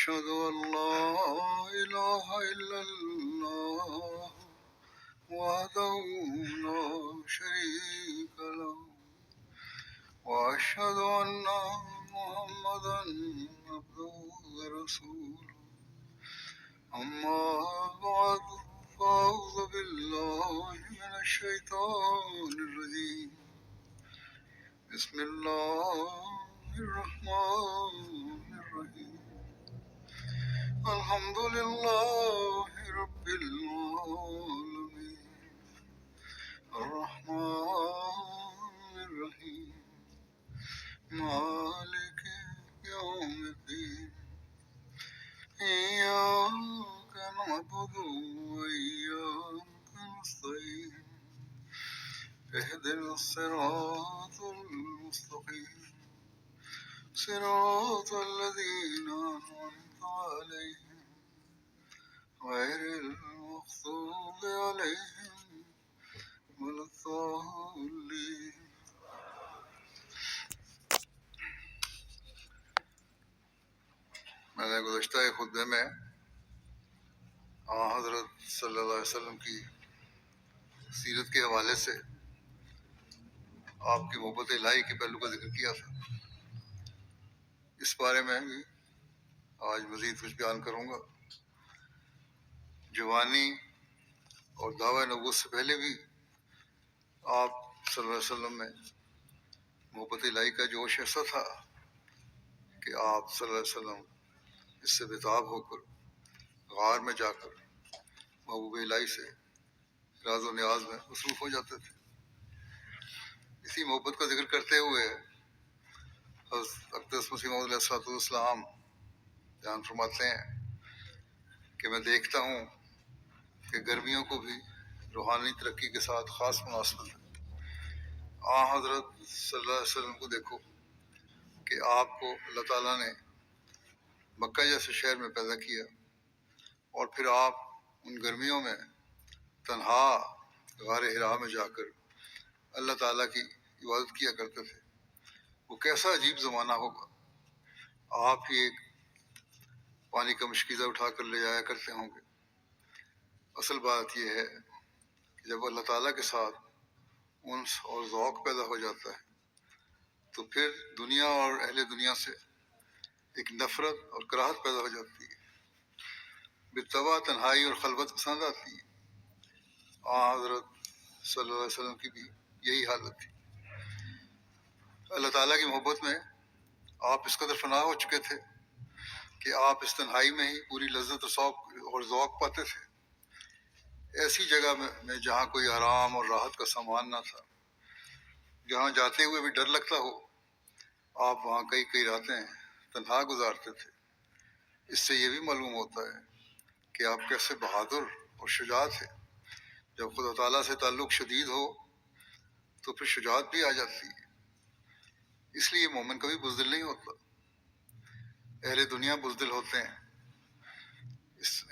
أشهد أن لا إله إلا الله وحده لا شريك له وأشهد أن محمدا عبده ورسوله أما بعد فأعوذ بالله من الشيطان الرجيم بسم الله الرحمن الرحيم الحمد لله رب العالمين الرحمن الرحيم مالك يوم الدين إياك نعبد وإياك نستعين اهدنا الصراط المستقيم صراط الذين أنعمت عليهم غير المغضوب عليهم ولا الضالين. میں نے گزشتہ خطبے میں حضرت صلی اللہ علیہ وسلم کی سیرت کے حوالے سے آپ کی محبت الہی کے پہلو کا ذکر کیا تھا. اس بارے میں بھی آج مزید کچھ بیان کروں گا. جوانی اور دعوی نبوت سے پہلے بھی آپ صلی اللہ علیہ وسلم میں محبت الہی کا جوش ایسا تھا کہ آپ صلی اللہ علیہ وسلم اس سے بتاب ہو کر غار میں جا کر محبوب الہی سے راز و نیاز میں مصروف ہو جاتے تھے. اسی محبت کا ذکر کرتے ہوئے حضرت اقدس مسیح موعود علیہ الصلوۃ والسلام بیان فرماتے ہیں کہ میں دیکھتا ہوں کہ گرمیوں کو بھی روحانی ترقی کے ساتھ خاص مناسبت ہے. حضرت صلی اللہ علیہ وسلم کو دیکھو کہ آپ کو اللہ تعالیٰ نے مکہ جیسے شہر میں پیدا کیا اور پھر آپ ان گرمیوں میں تنہا غار حرا میں جا کر اللہ تعالیٰ کی عبادت کیا کرتے تھے. وہ کیسا عجیب زمانہ ہوگا. آپ ہی ایک پانی کا مشکیزہ اٹھا کر لے جایا کرتے ہوں گے. اصل بات یہ ہے کہ جب اللہ تعالیٰ کے ساتھ انس اور ذوق پیدا ہو جاتا ہے تو پھر دنیا اور اہل دنیا سے ایک نفرت اور کراہت پیدا ہو جاتی ہے. بالطبع تنہائی اور خلوت پسند آتی ہے. حضرت صلی اللہ علیہ وسلم کی بھی یہی حالت تھی. اللہ تعالیٰ کی محبت میں آپ اس قدر فنا ہو چکے تھے کہ آپ اس تنہائی میں ہی پوری لذت اور ذوق پاتے تھے. ایسی جگہ میں جہاں کوئی آرام اور راحت کا سامان نہ تھا، جہاں جاتے ہوئے بھی ڈر لگتا ہو، آپ وہاں کئی راتیں تنہا گزارتے تھے. اس سے یہ بھی معلوم ہوتا ہے کہ آپ کیسے بہادر اور شجاع تھے. جب خدا تعالیٰ سے تعلق شدید ہو تو پھر شجاعت بھی آ جاتی ہے. اس لیے مومن کبھی بزدل نہیں ہوتا. اہل دنیا بزدل ہوتے ہیں،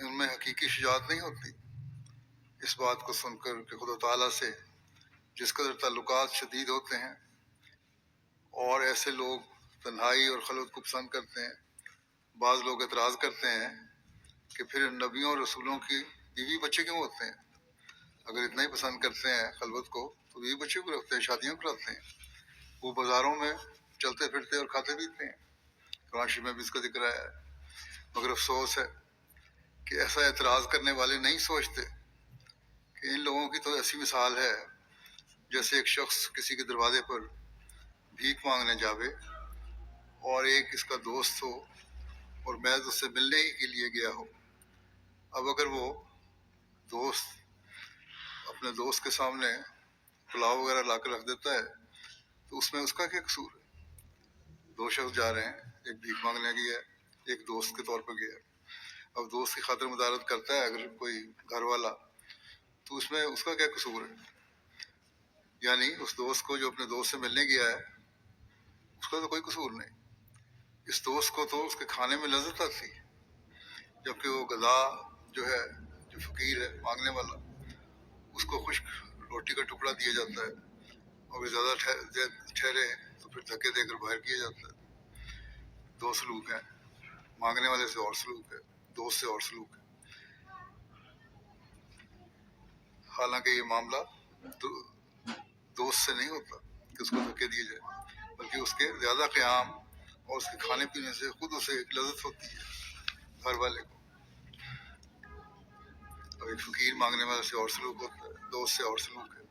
ان میں حقیقی شجاعت نہیں ہوتی. اس بات کو سن کر کہ خدا تعالیٰ سے جس قدر تعلقات شدید ہوتے ہیں اور ایسے لوگ تنہائی اور خلوت کو پسند کرتے ہیں، بعض لوگ اعتراض کرتے ہیں کہ پھر نبیوں اور رسولوں کی بیوی بچے کیوں ہوتے ہیں؟ اگر اتنا ہی پسند کرتے ہیں خلوت کو تو بیوی بچے کو رکھتے ہیں، شادیوں کو رکھتے ہیں. وہ بازاروں میں چلتے پھرتے اور کھاتے پیتے ہیں. قرآن شریف میں بھی اس کا ذکر آیا ہے. مگر افسوس ہے کہ ایسا اعتراض کرنے والے نہیں سوچتے کہ ان لوگوں کی تو ایسی مثال ہے جیسے ایک شخص کسی کے دروازے پر بھیک مانگنے جاوے اور ایک اس کا دوست ہو اور محض اس سے ملنے ہی کے لیے گیا ہو. اب اگر وہ دوست اپنے دوست کے سامنے پلاؤ وغیرہ لا کر رکھ دیتا ہے تو اس میں اس کا کیا قصور ہے؟ دو شخص جا رہے ہیں، ایک بھیک مانگنے گیا ہے، ایک دوست کے طور پر گیا ہے. اب دوست کی خاطر مدارت کرتا ہے اگر کوئی گھر والا تو اس میں اس کا کیا قصور ہے؟ یعنی اس دوست کو جو اپنے دوست سے ملنے گیا ہے اس کا تو کوئی قصور نہیں. اس دوست کو تو اس کے کھانے میں لذت آتی ہے، جبکہ وہ گدھا جو ہے، جو فقیر ہے مانگنے والا، اس کو خشک روٹی کا ٹکڑا دیا جاتا ہے اور زیادہ ٹھہرے تو پھر دھکے دے کر باہر کیا جاتا ہے. دو سلوک ہیں. مانگنے والے سے اور سلوک ہے، دوست سے اور سلوک ہے. حالانکہ یہ معاملہ دوست سے نہیں ہوتا کہ اس کو دھکے دیے جائے، بلکہ اس کے زیادہ قیام اور اس کے کھانے پینے سے خود اسے ایک لذت ہوتی ہے گھر والے کو. اور ایک فقیر مانگنے والے سے اور سلوک ہوتا ہے، دوست سے اور سلوک ہے.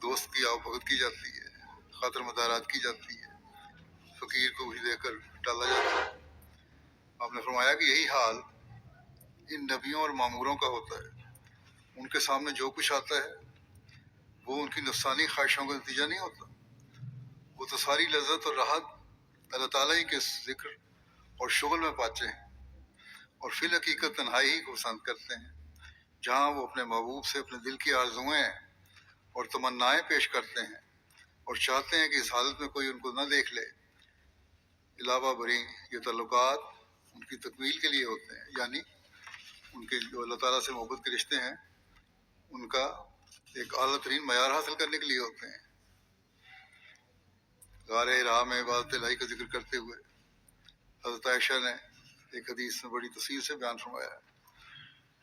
دوست کی آؤ بھگت کی جاتی ہے، خاطر مدارات کی جاتی ہے، فقیر کو بھی دے کر ٹالا جاتا ہے. آپ نے فرمایا کہ یہی حال ان نبیوں اور معموروں کا ہوتا ہے. ان کے سامنے جو کچھ آتا ہے وہ ان کی نفسانی خواہشوں کا نتیجہ نہیں ہوتا. وہ تو ساری لذت اور راحت اللہ تعالیٰ ہی کے ذکر اور شغل میں پاتے ہیں، اور فی الحقیقت تنہائی ہی کو پسند کرتے ہیں، جہاں وہ اپنے محبوب سے اپنے دل کی آرزوئیں اور تمنائیں پیش کرتے ہیں اور چاہتے ہیں کہ اس حالت میں کوئی ان کو نہ دیکھ لے. علاوہ بری یہ تعلقات ان کی تکمیل کے لیے ہوتے ہیں، یعنی ان کے جو اللہ تعالیٰ سے محبت کے رشتے ہیں ان کا ایک اعلیٰ ترین معیار حاصل کرنے کے لیے ہوتے ہیں. غار حرا میں عبادت الہی کا ذکر کرتے ہوئے حضرت عائشہ نے ایک حدیث میں بڑی تفصیل سے بیان فرمایا ہے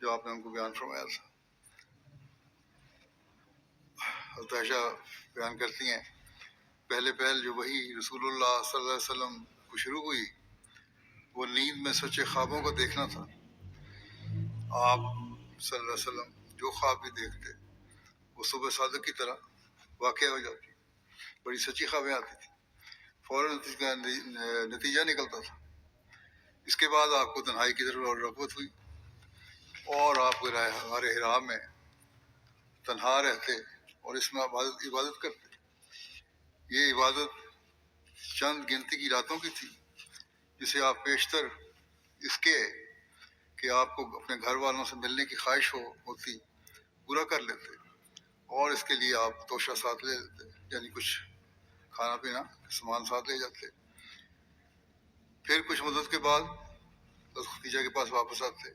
جو آپ نے ان کو بیان فرمایا تھا. حضرت عائشہ بیان کرتی ہیں پہل جو وہی رسول اللہ صلی اللہ علیہ وسلم کو شروع ہوئی وہ نیند میں سچے خوابوں کو دیکھنا تھا. آپ صلی اللہ علیہ وسلم جو خواب بھی دیکھتے وہ صبح صادق کی طرح واقع ہو جاتی، بڑی سچی خوابیں آتی تھیں، فوراً نتیجہ نکلتا تھا. اس کے بعد آپ کو تنہائی کی طرف اور رغبت ہوئی اور آپ غار حرا میں تنہا رہتے اور اس میں عبادت کرتے. یہ عبادت چند گنتی کی راتوں کی تھی جسے آپ بیشتر اس کے کہ آپ کو اپنے گھر والوں سے ملنے کی خواہش ہوتی پورا کر لیتے، اور اس کے لیے آپ توشہ ساتھ لے لیتے، یعنی کچھ کھانا پینا سامان ساتھ لے جاتے. پھر کچھ مدت کے بعد خدیجہ کے پاس واپس آتے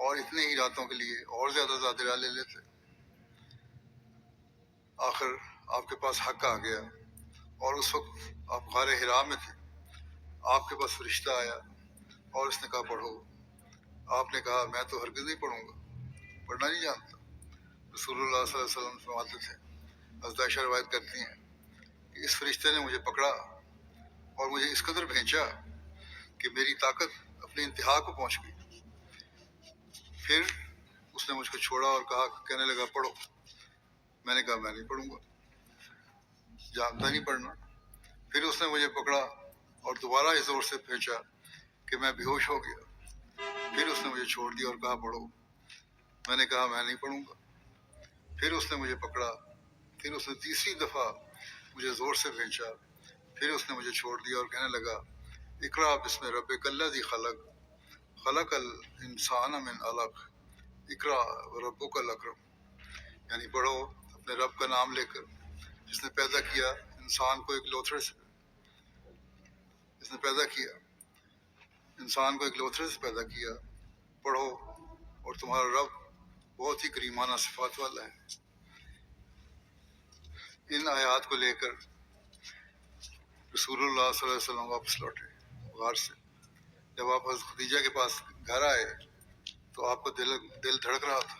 اور اتنے ہی راتوں کے لیے اور زیادہ زیادہ لے لیتے. آخر آپ کے پاس حق آ گیا اور اس وقت آپ غار حرا میں تھے. آپ کے پاس فرشتہ آیا اور اس نے کہا پڑھو. آپ نے کہا میں تو ہرگز نہیں پڑھوں گا، پڑھنا نہیں جانتا. رسول اللہ صلی اللہ علیہ وسلم فرماتے تھے، حضرت عائشہ روایت کرتی ہیں کہ اس فرشتے نے مجھے پکڑا اور مجھے اس قدر بھینچا کہ میری طاقت اپنی انتہا کو پہنچ گئی. پھر اس نے مجھ کو چھوڑا اور کہنے لگا پڑھو. میں نے کہا میں نہیں پڑھوں گا، جانتا نہیں پڑھنا. پھر اس نے مجھے پکڑا اور دوبارہ اس زور سے پھینچا کہ میں بے ہوش ہو گیا. پھر اس نے مجھے چھوڑ دیا اور کہا پڑھو. میں نے کہا میں نہیں پڑھوں گا. پھر اس نے مجھے پکڑا. پھر اس نے تیسری دفعہ مجھے زور سے پھینچا. پھر اس نے مجھے چھوڑ دیا اور کہنے لگا اقرأ بسم ربک الذی خلق خلق الانسان من علق اقرأ وربک الاکرم، یعنی پڑھو اپنے رب کا نام لے کر جس نے پیدا کیا انسان کو ایک لوتھڑے سے. جس نے پیدا کیا انسان کو ایک لوتھڑے سے پیدا کیا. پڑھو اور تمہارا رب بہت ہی کریمانہ صفات والا ہے. ان آیات کو لے کر رسول اللہ صلی اللہ علیہ وسلم واپس لوٹے غار سے. جب آپ حضرت خدیجہ کے پاس گھر آئے تو آپ کا دل دھڑک رہا تھا.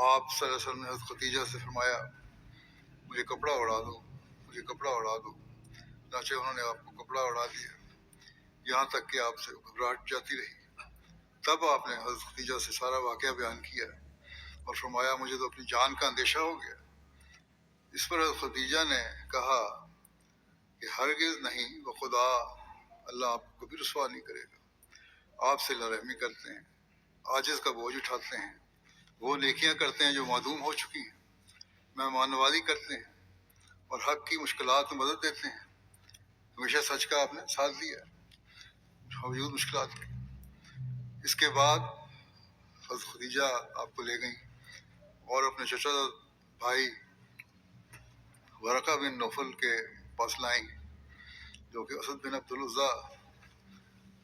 آپ صلی اللہ علیہ وسلم نے حضرت خدیجہ سے فرمایا مجھے کپڑا اڑا دو، مجھے کپڑا اڑا دو. چنانچہ انہوں نے آپ کو کپڑا اڑا دیا یہاں تک کہ آپ سے گھبراہٹ جاتی رہی. تب آپ نے حضرت خدیجہ سے سارا واقعہ بیان کیا اور فرمایا مجھے تو اپنی جان کا اندیشہ ہو گیا. اس پر حضرت خدیجہ نے کہا کہ ہرگز نہیں، وہ خدا اللہ آپ کو کبھی رسوا نہیں کرے گا. آپ سے اللہ رحمی کرتے ہیں، عاجز کا بوجھ اٹھاتے ہیں، وہ نیکیاں کرتے ہیں جو معدوم ہو چکی ہیں، مہمان نوازی کرتے ہیں اور حق کی مشکلات میں مدد دیتے ہیں. ہمیشہ سچ کا آپ نے ساتھ دیا باوجود مشکلات کے. اس کے بعد حضرت خدیجہ آپ کو لے گئیں اور اپنے چچا بھائی ورقہ بن نوفل کے پاس لائیں جو کہ اسد بن عبد العزیٰ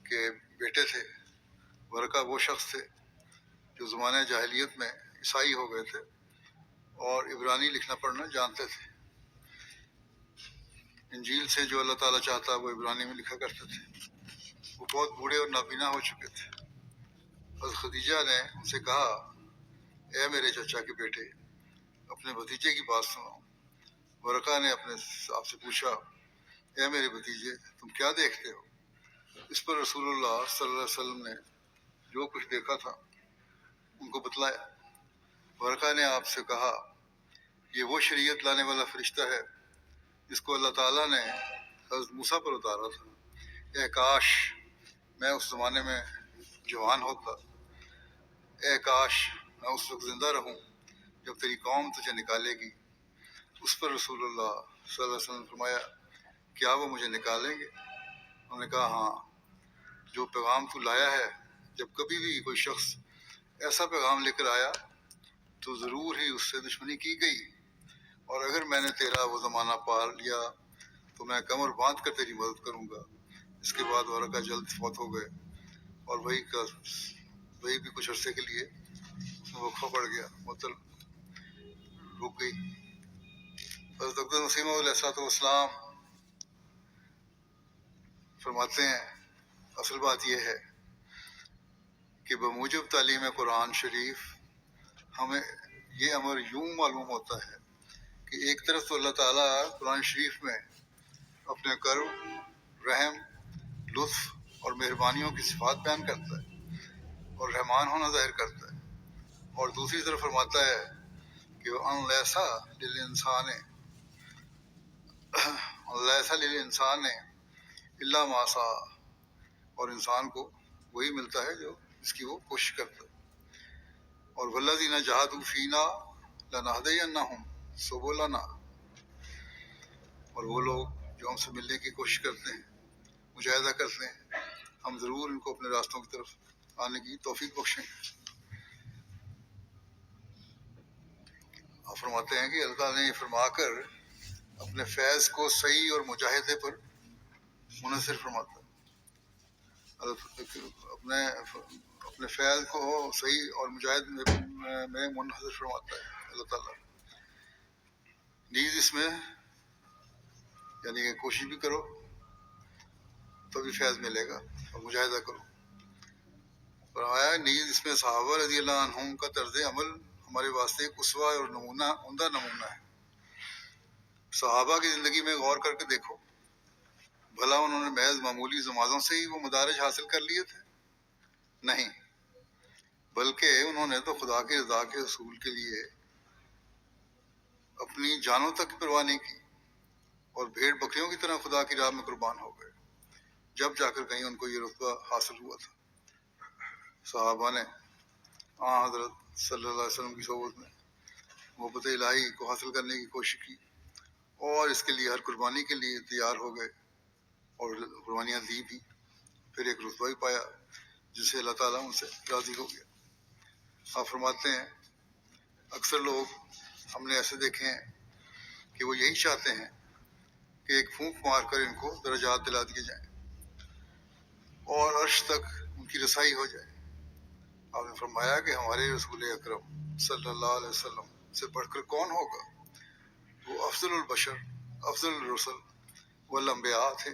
کے بیٹے تھے. ورقہ وہ شخص تھے جو زمانہ جاہلیت میں عیسائی ہو گئے تھے اور عبرانی لکھنا پڑھنا جانتے تھے. انجیل سے جو اللہ تعالیٰ چاہتا وہ عبرانی میں لکھا کرتے تھے. وہ بہت بوڑھے اور نابینا ہو چکے تھے۔ حضرت خدیجہ نے ان سے کہا، اے میرے چچا کے بیٹے، اپنے بھتیجے کی بات سنو۔ ورقہ نے اپنے آپ سے پوچھا، اے میرے بھتیجے، تم کیا دیکھتے ہو؟ اس پر رسول اللہ صلی اللہ علیہ وسلم نے جو کچھ دیکھا تھا ان کو بتلایا۔ ورقہ نے آپ سے کہا، یہ وہ شریعت لانے والا فرشتہ ہے جس کو اللہ تعالیٰ نے حضرت موسیٰ پر اتارا تھا۔ اے کاش میں اس زمانے میں جوان ہوتا، اے کاش میں اس وقت زندہ رہوں جب تیری قوم تجھے نکالے گی۔ اس پر رسول اللہ صلی اللہ علیہ وسلم نے فرمایا، کیا وہ مجھے نکالیں گے؟ انہوں نے کہا، ہاں، جو پیغام تو لایا ہے، جب کبھی بھی کوئی شخص ایسا پیغام لے کر آیا تو ضرور ہی اس سے دشمنی کی گئی، اور اگر میں نے تیرا وہ زمانہ پال لیا تو میں کمر باندھ کر تیری مدد کروں گا۔ اس کے بعد ورقہ جلد فوت ہو گئے، اور وہی بھی کچھ عرصے کے لیے اس میں وقفہ پڑ گیا، معطل رک گئی۔ حضرت اقدس مسیح موعود علیہ الصلوۃ والسلام فرماتے ہیں، اصل بات یہ ہے کہ بموجب تعلیم قرآن شریف ہمیں یہ امر یوں معلوم ہوتا ہے کہ ایک طرف تو اللہ تعالیٰ قرآن شریف میں اپنے کرم، رحم، لطف اور مہربانیوں کی صفات بیان کرتا ہے اور رحمان ہونا ظاہر کرتا ہے، اور دوسری طرف فرماتا ہے کہ ان لیسا للانسان الا ما سعی، اور انسان کو وہی ملتا ہے جو اس کی وہ کوشش کرتا ہے۔ اور والذین جاہدوا فینا لنہدینہم سبلنا، اور وہ لوگ جو ہم سے ملنے کی کوشش کرتے ہیں، مجاہدہ کرتے ہیں، ہم ضرور ان کو اپنے راستوں کی طرف آنے کی توفیق بخشیں گے۔ آپ فرماتے ہیں کہ اللہ تعالیٰ نے یہ فرما کر اپنے فیض کو صحیح اور مجاہدے پر منحصر فرماتا ہے۔ اپنے فیض کو صحیح اور مجاہد میں منحصر فرماتا ہے اللہ تعالیٰ۔ نیز اس میں یعنی کہ کوشش بھی کرو تبھی فیض ملے گا، اور مجاہدہ کرو۔ فرمایا نیز اس میں صحابہ رضی اللہ عنہم کا طرز عمل ہمارے واسطے ایک اسوہ اور نمونہ، عمدہ نمونہ ہے۔ صحابہ کی زندگی میں غور کر کے دیکھو، بھلا انہوں نے محض معمولی نمازوں سے ہی وہ مدارج حاصل کر لیے تھے؟ نہیں، بلکہ انہوں نے تو خدا کی رضا کے حصول کے لیے اپنی جانوں تک کی پرواہ نہیں کی، اور بھیڑ بکریوں کی طرح خدا کی راہ میں قربان ہو گئے، جب جا کر کہیں ان کو یہ رتبہ حاصل ہوا تھا۔ صحابہ نے حضرت صلی اللہ علیہ وسلم کی صحبت میں محبت الہی کو حاصل کرنے کی کوشش کی، اور اس کے لیے ہر قربانی کے لیے تیار ہو گئے، اور قربانیاں دی بھی، پھر ایک رتبہ بھی پایا جس سے اللہ تعالیٰ ان سے راضی ہو گیا۔ آپ فرماتے ہیں، اکثر لوگ ہم نے ایسے دیکھے ہیں کہ وہ یہی چاہتے ہیں کہ ایک پھونک مار کر ان کو درجات دلا دیے جائیں اور عرش تک ان کی رسائی ہو جائے۔ آپ نے فرمایا کہ ہمارے رسول اکرم صلی اللہ علیہ وسلم سے بڑھ کر کون ہوگا؟ وہ افضل البشر، افضل الرسل والانبیاء تھے۔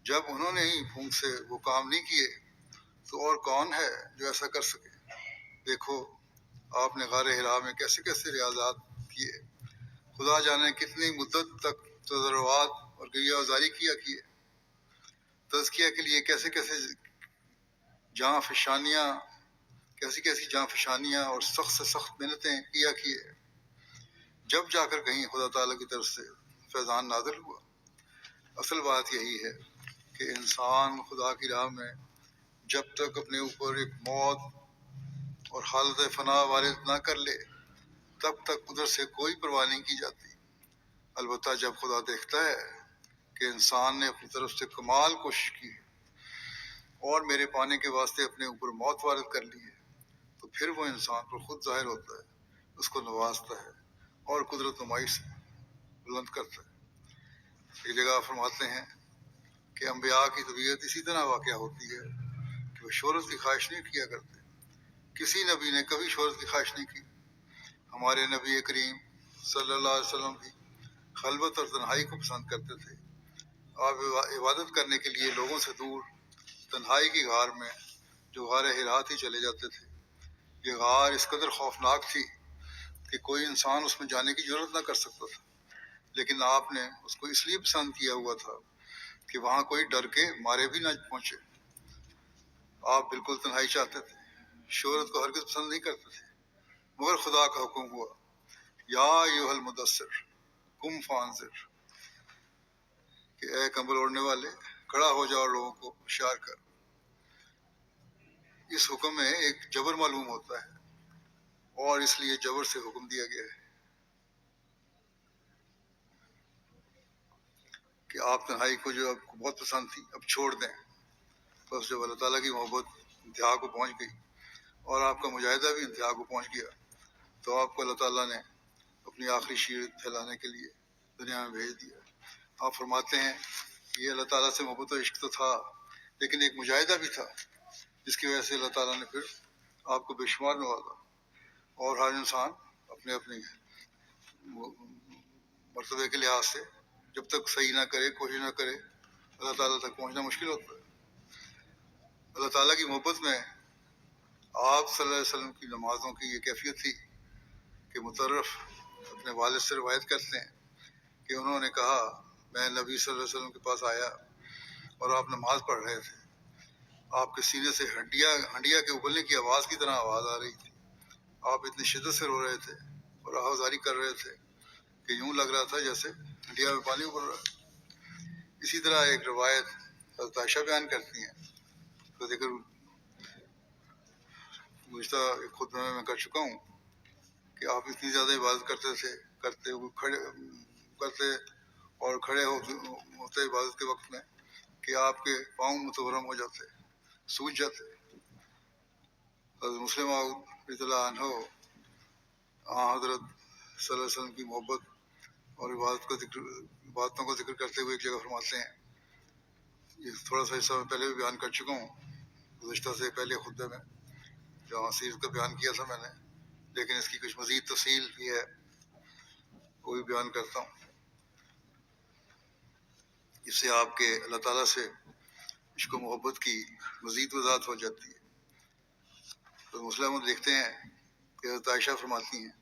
جب انہوں نے ہی پھونک سے وہ کام نہیں کیے تو اور کون ہے جو ایسا کر سکے؟ دیکھو آپ نے غار حرا میں کیسے کیسے ریاضات کیے، خدا جانے کتنی مدت تک تضرعات اور گریہ آزاری کیا کیے، تزکیہ کے لیے کیسے کیسے جاں فشانیاں اور سخت سے سخت محنتیں کیا کیے، جب جا کر کہیں خدا تعالیٰ کی طرف سے فیضان نازل ہوا۔ اصل بات یہی ہے کہ انسان خدا کی راہ میں جب تک اپنے اوپر ایک موت اور حالت فنا وارد نہ کر لے تب تک ادھر سے کوئی پرواہ نہیں کی جاتی۔ البتہ جب خدا دیکھتا ہے کہ انسان نے اپنی طرف سے کمال کوشش کی ہے اور میرے پانے کے واسطے اپنے اوپر موت وارد کر لی ہے، تو پھر وہ انسان پر خود ظاہر ہوتا ہے، اس کو نوازتا ہے اور قدرت نمائی سے بلند کرتا ہے۔ ایک جگہ فرماتے ہیں کہ انبیاء کی طبیعت اسی طرح واقع ہوتی ہے کہ وہ شہرت کی خواہش نہیں کیا کرتے۔ کسی نبی نے کبھی شہرت کی خواہش نہیں کی۔ ہمارے نبی کریم صلی اللہ علیہ وسلم بھی خلوت اور تنہائی کو پسند کرتے تھے۔ آپ عبادت کرنے کے لیے لوگوں سے دور تنہائی کی غار میں جو غار ہرات ہی چلے جاتے تھے. یہ غار اس قدر خوفناک تھی کہ کوئی انسان اس میں جانے کی ضرورت نہ کر سکتا تھا، لیکن آپ نے اس کو اس لیے پسند کیا ہوا تھا کہ وہاں کوئی ڈر کے مارے بھی نہ پہنچے. آپ بالکل تنہائی چاہتے تھے، شہرت کو ہرگز پسند نہیں کرتے تھے، مگر خدا کا حکم ہوا یا ایھا المدثر قم فانذر کہ اے کمبل اوڑھنے والے کھڑا ہو جاؤ اور لوگوں کو ہوشیار کر. اس حکم میں ایک جبر معلوم ہوتا ہے اور اس لیے جبر سے حکم دیا گیا ہے کہ آپ تنہائی کو جو آپ کو بہت پسند تھی اب چھوڑ دیں. بس جب اللہ تعالیٰ کی محبت انتہا کو پہنچ گئی اور آپ کا مجاہدہ بھی انتہا کو پہنچ گیا تو آپ کو اللہ تعالیٰ نے اپنی آخری شریعت پھیلانے کے لیے دنیا میں بھیج دیا. آپ فرماتے ہیں کہ یہ اللہ تعالیٰ سے محبت و عشق تو تھا لیکن ایک مجاہدہ بھی تھا جس کی وجہ سے اللہ تعالیٰ نے پھر آپ کو بے شمار نوازا. اور ہر انسان اپنے اپنے مرتبے کے لحاظ سے جب تک صحیح نہ کرے، کوشش نہ کرے، اللہ تعالیٰ تک پہنچنا مشکل ہوتا ہے. اللہ تعالیٰ کی محبت میں آپ صلی اللہ علیہ وسلم کی نمازوں کی یہ کیفیت تھی کہ مترف اپنے والد سے روایت کرتے ہیں کہ انہوں نے کہا میں نبی صلی اللہ علیہ وسلم کے پاس آیا اور آپ نماز پڑھ رہے تھے. آپ کے سینے سے ہنڈیا کے ابلنے کی آواز کی طرح آواز آ رہی تھی. آپ اتنی شدت سے رو رہے تھے اور آہوازاری کر رہے تھے کہ یوں لگ رہا تھا جیسے ہنڈیا میں پانی ابل رہا ہے. اسی طرح ایک روایت حضرت عائشہ بیان کرتی ہیں تو ذکر گزشتہ ایک خطبے میں کر چکا ہوں کہ آپ اتنی زیادہ عبادت کرتے اور کھڑے ہوتے عبادت کے وقت میں کہ آپ کے پاؤں متورم ہو جاتے، سوج جاتے. حضرت مسلم رضی اللہ عنہ حضرت صلی اللہ علیہ وسلم کی محبت اور عبادتوں کا ذکر کرتے ہوئے ایک جگہ فرماتے ہیں، یہ تھوڑا سا حصہ میں پہلے بھی بیان کر چکا ہوں گزشتہ سے پہلے خطبے میں جہاں سیرت کا بیان کیا تھا میں نے، لیکن اس کی کچھ مزید تفصیل بھی ہے وہ بھی بیان کرتا ہوں. اس سے آپ کے اللہ تعالیٰ سے عشق و محبت کی مزید وضاحت ہو جاتی ہے. تو مسلم دیکھتے ہیں کہ حضرت عائشہ فرماتی ہیں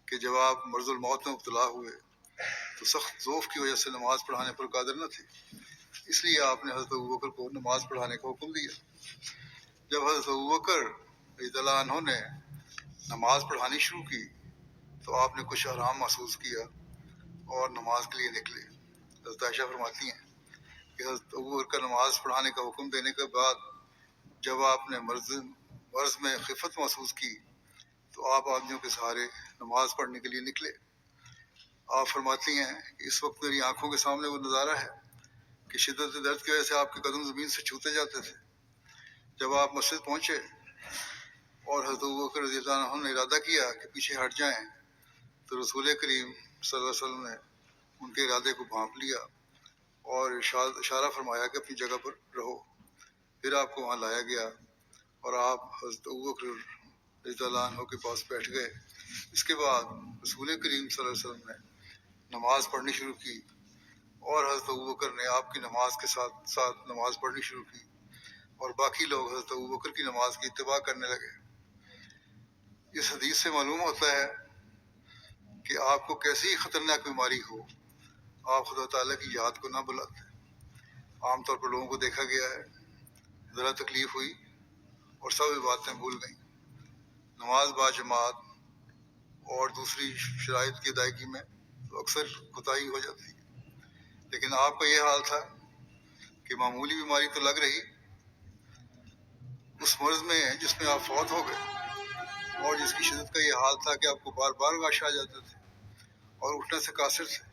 کہ جب آپ مرض الموت میں مبتلا ہوئے تو سخت ذوف کی وجہ سے نماز پڑھانے پر قادر نہ تھے، اس لیے آپ نے حضرت ابوبکر کو نماز پڑھانے کا حکم دیا. جب حضرت ابوبکر رضی اللہ عنہ نے نماز پڑھانی شروع کی تو آپ نے کچھ آرام محسوس کیا اور نماز کے لیے نکلے. حضرت عائشہ فرماتی ہیں کہ حضرت ابوبکر کا نماز پڑھانے کا حکم دینے کے بعد جب آپ نے مرض میں خفت محسوس کی تو آپ آدمیوں کے سہارے نماز پڑھنے کے لیے نکلے. آپ فرماتی ہیں کہ اس وقت میری آنکھوں کے سامنے وہ نظارہ ہے کہ شدت درد کی وجہ سے آپ کے قدم زمین سے چھوتے جاتے تھے. جب آپ مسجد پہنچے اور حضرت ابوبکر رضی اللہ عنہ نے ارادہ کیا کہ پیچھے ہٹ جائیں تو رسول کریم صلی اللہ علیہ وسلم نے ان کے ارادے کو بھانپ لیا اور اشارہ فرمایا کہ اپنی جگہ پر رہو. پھر آپ کو وہاں لایا گیا اور آپ حضرت ابوبکر رضی اللہ عنہ کے پاس بیٹھ گئے. اس کے بعد رسول کریم صلی اللہ علیہ وسلم نے نماز پڑھنی شروع کی اور حضرت ابوبکر نے آپ کی نماز کے ساتھ ساتھ نماز پڑھنی شروع کی اور باقی لوگ حضرت ابوبکر کی نماز کی اتباع کرنے لگے. اس حدیث سے معلوم ہوتا ہے کہ آپ کو کیسی خطرناک بیماری ہو آپ خدا تعالیٰ کی یاد کو نہ بلاتے. عام طور پر لوگوں کو دیکھا گیا ہے ذرا تکلیف ہوئی اور سب باتیں بھول گئیں. نماز با جماعت اور دوسری شرائط کی ادائیگی میں تو اکثر کوتاہی ہو جاتی ہے، لیکن آپ کا یہ حال تھا کہ معمولی بیماری تو لگ رہی، اس مرض میں جس میں آپ فوت ہو گئے اور جس کی شدت کا یہ حال تھا کہ آپ کو بار بار غش آ جاتے تھے اور اٹھنے سے قاصر تھے.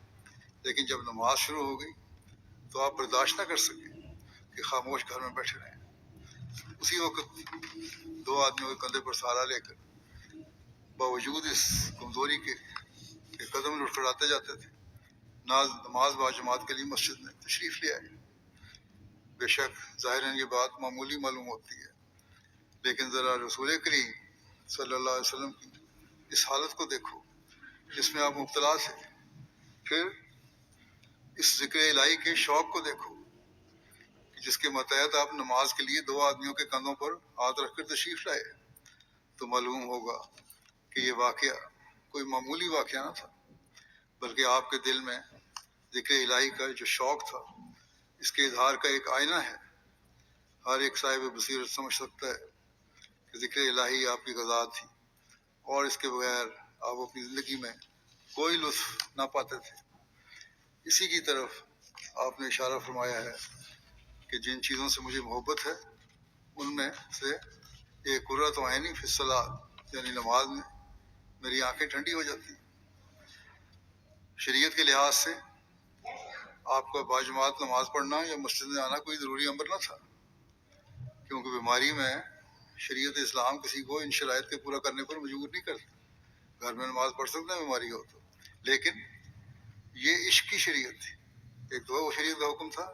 لیکن جب نماز شروع ہو گئی تو آپ برداشت نہ کر سکے کہ خاموش گھر میں بیٹھے رہیں. اسی وقت دو آدمیوں کے کندھے پر سہارا لے کر باوجود اس کمزوری کے قدم لڑکھڑاتے جاتے تھے. نماز با جماعت کے لیے مسجد میں تشریف لے آئے. بے شک ظاہراً یہ بات معمولی معلوم ہوتی ہے، لیکن ذرا رسول کریم صلی اللہ علیہ وسلم کی اس حالت کو دیکھو جس میں آپ مبتلا تھے. پھر اس ذکر الہی کے شوق کو دیکھو کہ جس کے متحد آپ نماز کے لیے دو آدمیوں کے کندھوں پر ہاتھ رکھ کر تشریف لائے تو معلوم ہوگا کہ یہ واقعہ کوئی معمولی واقعہ نہ تھا، بلکہ آپ کے دل میں ذکر الہی کا جو شوق تھا اس کے اظہار کا ایک آئینہ ہے۔ ہر ایک صاحب بصیرت سمجھ سکتا ہے کہ ذکر الہی آپ کی غذا تھی، اور اس کے بغیر آپ اپنی زندگی میں کوئی لطف نہ پاتے تھے۔ اسی کی طرف آپ نے اشارہ فرمایا ہے کہ جن چیزوں سے مجھے محبت ہے ان میں سے ایک قرۃ عینی فی الصلاۃ، یعنی نماز میں میری آنکھیں ٹھنڈی ہو جاتی۔ شریعت کے لحاظ سے آپ کا باجماعت نماز پڑھنا یا مسجد میں آنا کوئی ضروری امر نہ تھا، کیونکہ بیماری میں شریعت اسلام کسی کو ان شرائط کے پورا کرنے پر مجبور نہیں کرتی۔ گھر میں نماز پڑھ سکتے ہیں بیماری ہو تو، لیکن یہ عشق کی شریعت تھی۔ ایک تو وہ شریعت کا حکم تھا،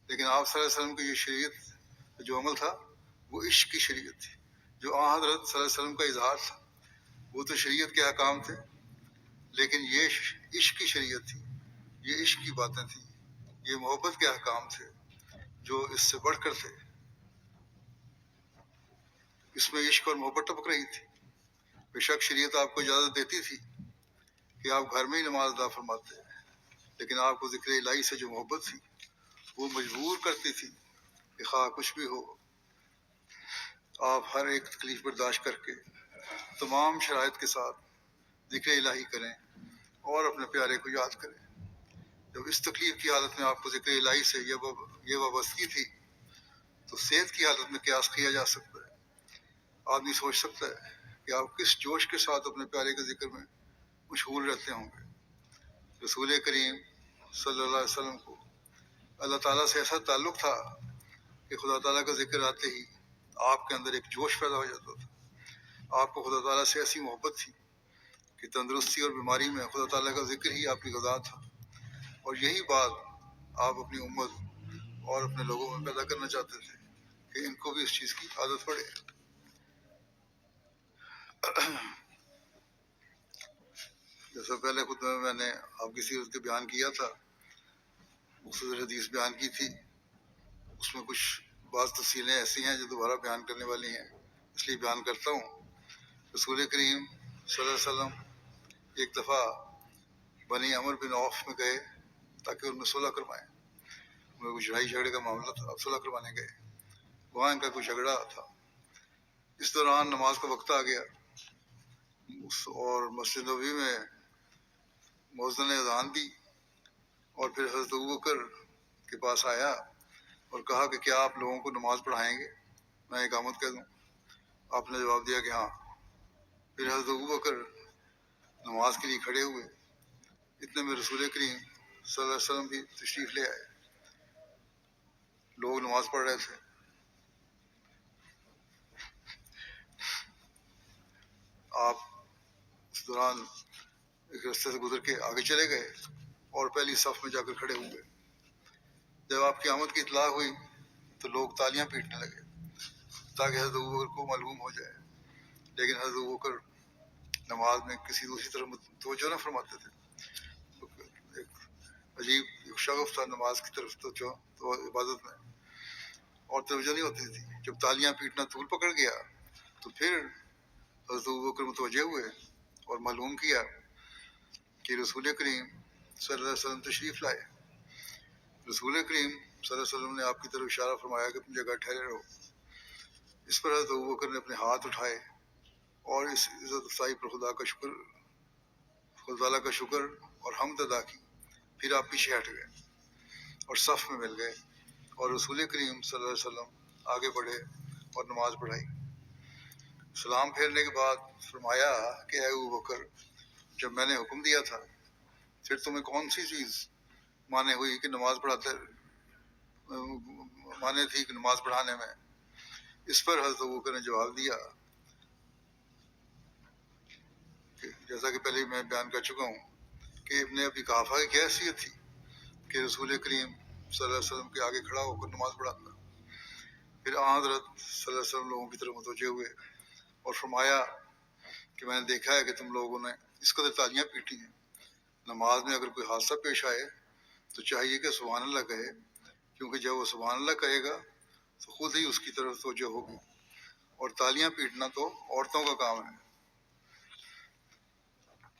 لیکن آپ صلی اللہ علیہ وسلم کی جو شریعت جو عمل تھا وہ عشق کی شریعت تھی، جو آن حضرت صلی اللہ علیہ وسلم کا اظہار تھا۔ وہ تو شریعت کے احکام تھے، لیکن یہ عشق کی شریعت تھی، یہ عشق کی باتیں تھیں، یہ محبت کے احکام تھے جو اس سے بڑھ کر تھے۔ اس میں عشق اور محبت ٹپک رہی تھی۔ بے شک شریعت آپ کو اجازت دیتی تھی کہ آپ گھر میں ہی نماز ادا فرماتے ہیں، لیکن آپ کو ذکر الہی سے جو محبت تھی وہ مجبور کرتی تھی کہ خواہ کچھ بھی ہو آپ ہر ایک تکلیف برداشت کر کے تمام شرائط کے ساتھ ذکر الہی کریں اور اپنے پیارے کو یاد کریں۔ جب اس تکلیف کی حالت میں آپ کو ذکر الہی سے یہ وابستگی تھی تو صحت کی حالت میں قیاس کیا جا سکتا ہے۔ آدمی سوچ سکتا ہے کہ آپ کس جوش کے ساتھ اپنے پیارے کے ذکر میں مشغول رہتے ہوں گے۔ رسول کریم صلی اللہ علیہ وسلم کو اللہ تعالیٰ سے ایسا تعلق تھا کہ خدا تعالیٰ کا ذکر آتے ہی آپ کے اندر ایک جوش پیدا ہو جاتا تھا۔ آپ کو خدا تعالیٰ سے ایسی محبت تھی کہ تندرستی اور بیماری میں خدا تعالیٰ کا ذکر ہی آپ کی غذا تھا، اور یہی بات آپ اپنی امت اور اپنے لوگوں میں پیدا کرنا چاہتے تھے کہ ان کو بھی اس چیز کی عادت پڑے۔ جیسا پہلے خود میں نے آپ کی سیرت کے بیان کیا تھا، مختصر حدیث بیان کی تھی، اس میں کچھ بعض تفصیلیں ایسی ہیں جو دوبارہ بیان کرنے والی ہیں، اس لیے بیان کرتا ہوں۔ رسول کریم صلی اللہ علیہ وسلم ایک دفعہ بنی عمر بن عوف میں گئے تاکہ ان میں صلح کروائیں۔ ان میں کچھ لڑائی جھگڑے کا معاملہ تھا، اب صلح کروانے گئے، وہاں ان کا کوئی جھگڑا تھا۔ اس دوران نماز کا وقت آ گیا اور مسجد نبوی میں مؤذن نے اذان دی، اور پھر حضرت ابوبکر کے پاس آیا اور کہا کہ کیا آپ لوگوں کو نماز پڑھائیں گے، میں اقامت کہہ دوں؟ آپ نے جواب دیا کہ ہاں۔ پھر حضرت ابوبکر نماز کے لیے کھڑے ہوئے، اتنے میں رسول کریم صلی اللہ علیہ وسلم بھی تشریف لے آئے۔ لوگ نماز پڑھ رہے تھے، آپ اس دوران ایک راستے سے گزر کے آگے چلے گئے اور پہلی صف میں جا کر کھڑے ہوئے۔ جب آپ کی آمد کی اطلاع ہوئی تو لوگ تالیاں پیٹنے لگے تاکہ حضرت ابوبکر کو معلوم ہو جائے، لیکن حضرت ابوبکر نماز میں کسی دوسری طرف توجہ نہ فرماتے تھے۔ ایک عجیب ایک شغف تھا نماز کی طرف توجہ، تو عبادت میں اور توجہ نہیں ہوتی تھی۔ جب تالیاں پیٹنا طول پکڑ گیا تو پھر حضرت ابوبکر متوجہ ہوئے اور معلوم کیا کہ رسول کریم صلی اللہ علیہ وسلم تشریف لائے۔ رسول کریم صلی اللہ علیہ وسلم نے آپ کی طرف اشارہ فرمایا کہ اپنی جگہ ٹھہرے رہو۔ اس پر حضرت ابوبکر نے اپنے ہاتھ اٹھائے اور اس عزت افزائی پر خدا تعالیٰ کا شکر اور حمد ادا کی، پھر آپ پیچھے ہٹ گئے اور صف میں مل گئے، اور رسول کریم صلی اللہ علیہ وسلم آگے بڑھے اور نماز پڑھائی۔ سلام پھیرنے کے بعد فرمایا کہ اے ابوبکر، جب میں نے حکم دیا تھا پھر تمہیں کون سی چیز مانے ہوئی کہ نماز مانے تھی کہ نماز پڑھانے میں؟ اس پر حضرت ابوبکر نے جواب دیا کہ جیسا کہ پہلے میں بیان کر چکا ہوں کہ ابن ابی قحافہ کی کیا حیثیت تھی کہ رسول کریم صلی اللہ علیہ وسلم کے آگے کھڑا ہو کر نماز پڑھاتا۔ پھر حضرت صلی اللہ علیہ وسلم لوگوں کی طرف متوجہ ہوئے اور فرمایا کہ میں نے دیکھا ہے کہ تم لوگوں نے اس قدر تالیاں پیٹی ہیں، نماز میں اگر کوئی حادثہ پیش آئے تو چاہیے کہ سبحان اللہ کہے، کیونکہ جب وہ سبحان اللہ کہے گا تو خود ہی اس کی طرف توجہ ہوگی، اور تالیاں پیٹنا تو عورتوں کا کام ہے۔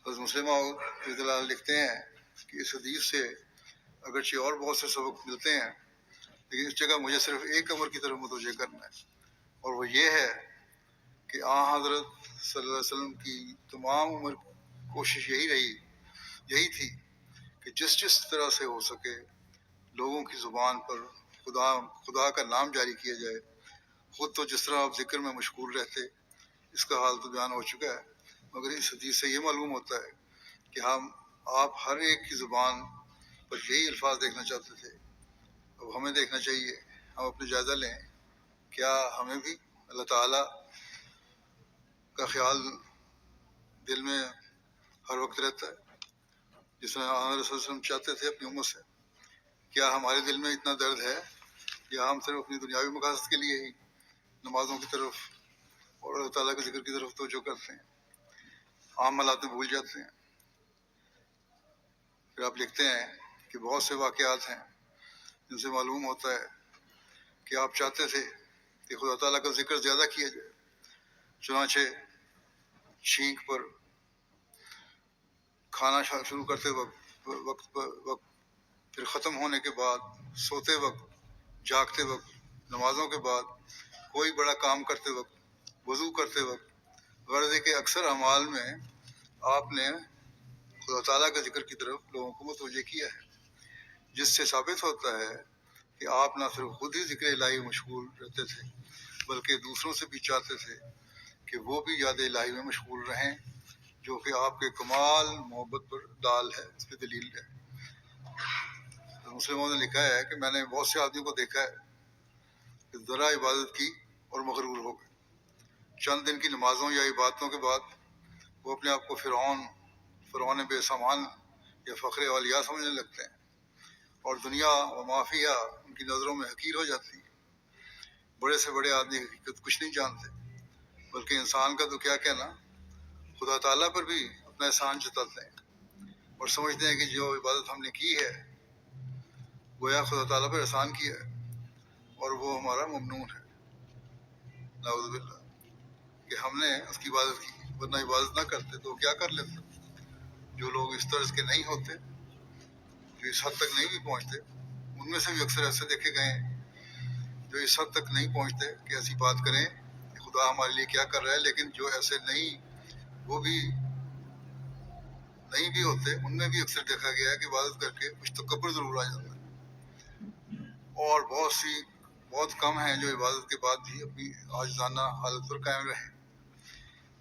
حضرت مسلمہ رضی اللہ عنہ لکھتے ہیں کہ اس حدیث سے اگرچہ اور بہت سے سبق ملتے ہیں، لیکن اس جگہ مجھے صرف ایک امر کی طرف متوجہ کرنا ہے، اور وہ یہ ہے کہ حضرت صلی اللہ علیہ وسلم کی تمام عمر کوشش یہی تھی کہ جس طرح سے ہو سکے لوگوں کی زبان پر خدا کا نام جاری کیا جائے۔ خود تو جس طرح آپ ذکر میں مشغول رہتے، اس کا حال تو بیان ہو چکا ہے، مگر اس حدیث سے یہ معلوم ہوتا ہے کہ آپ ہر ایک کی زبان پر یہی الفاظ دیکھنا چاہتے تھے۔ اب ہمیں دیکھنا چاہیے، ہم اپنے جائزہ لیں، کیا ہمیں بھی اللہ تعالیٰ کا خیال دل میں ہر وقت رہتا ہے جس میں رسول صلی اللہ علیہ وسلم چاہتے تھے اپنی امت سے؟ کیا ہمارے دل میں اتنا درد ہے، یا ہم صرف اپنی دنیاوی مقاصد کے لیے ہی نمازوں کی طرف اور اللہ تعالیٰ کے ذکر کی طرف توجہ کرتے ہیں، عام حالات میں بھول جاتے ہیں؟ پھر آپ لکھتے ہیں کہ بہت سے واقعات ہیں جن سے معلوم ہوتا ہے کہ آپ چاہتے تھے کہ خدا تعالیٰ کا ذکر زیادہ کیا جائے، چنانچہ چھینک پر کھانا شروع کرتے وقت پھر ختم ہونے کے بعد، سوتے وقت، جاگتے وقت، نمازوں کے بعد، کوئی بڑا کام کرتے وقت، وضو کرتے وقت، غرض ہے کہ اکثر اعمال میں آپ نے خدا تعالیٰ کے ذکر کی طرف لوگوں کو متوجہ کیا ہے، جس سے ثابت ہوتا ہے کہ آپ نہ صرف خود ہی ذکر الہی مشغول رہتے تھے بلکہ دوسروں سے بھی چاہتے تھے کہ وہ بھی یاد الہی میں مشغول رہیں، جو کہ آپ کے کمال محبت پر دال ہے، اس پہ دلیل ہے۔ مسلموں نے لکھا ہے کہ میں نے بہت سے آدمیوں کو دیکھا ہے کہ ذرا عبادت کی اور مغرور ہو گئے، چند دن کی نمازوں یا عبادتوں کے بعد وہ اپنے آپ کو فرعون بے سامان یا فخر اولیاء سمجھنے لگتے ہیں، اور دنیا و مافیہ ان کی نظروں میں حقیر ہو جاتی ہے۔ بڑے سے بڑے آدمی حقیقت کچھ نہیں جانتے، بلکہ انسان کا تو کیا کہنا، خدا تعالیٰ پر بھی اپنا احسان جتاتے ہیں اور سمجھتے ہیں کہ جو عبادت ہم نے کی ہے گویا خدا تعالیٰ پر احسان کیا ہے اور وہ ہمارا ممنون ہے، نعوذ باللہ، کہ ہم نے اس کی عبادت کی، ورنہ عبادت نہ کرتے تو کیا کر لیتے؟ جو لوگ اس طرز کے نہیں ہوتے، جو اس حد تک نہیں بھی پہنچتے، ان میں سے بھی اکثر ایسے دیکھے گئے ہیں جو اس حد تک نہیں پہنچتے کہ ایسی بات کریں کہ خدا ہمارے لیے کیا کر رہا ہے، لیکن جو ایسے وہ بھی نہیں بھی ہوتے، ان میں بھی اکثر دیکھا گیا ہے کہ عبادت کر کے کچھ تکبر ضرور آ جاتا ہے، اور بہت کم ہیں جو عبادت کے بعد بھی اپنی عاجزانہ حالت پر قائم رہیں۔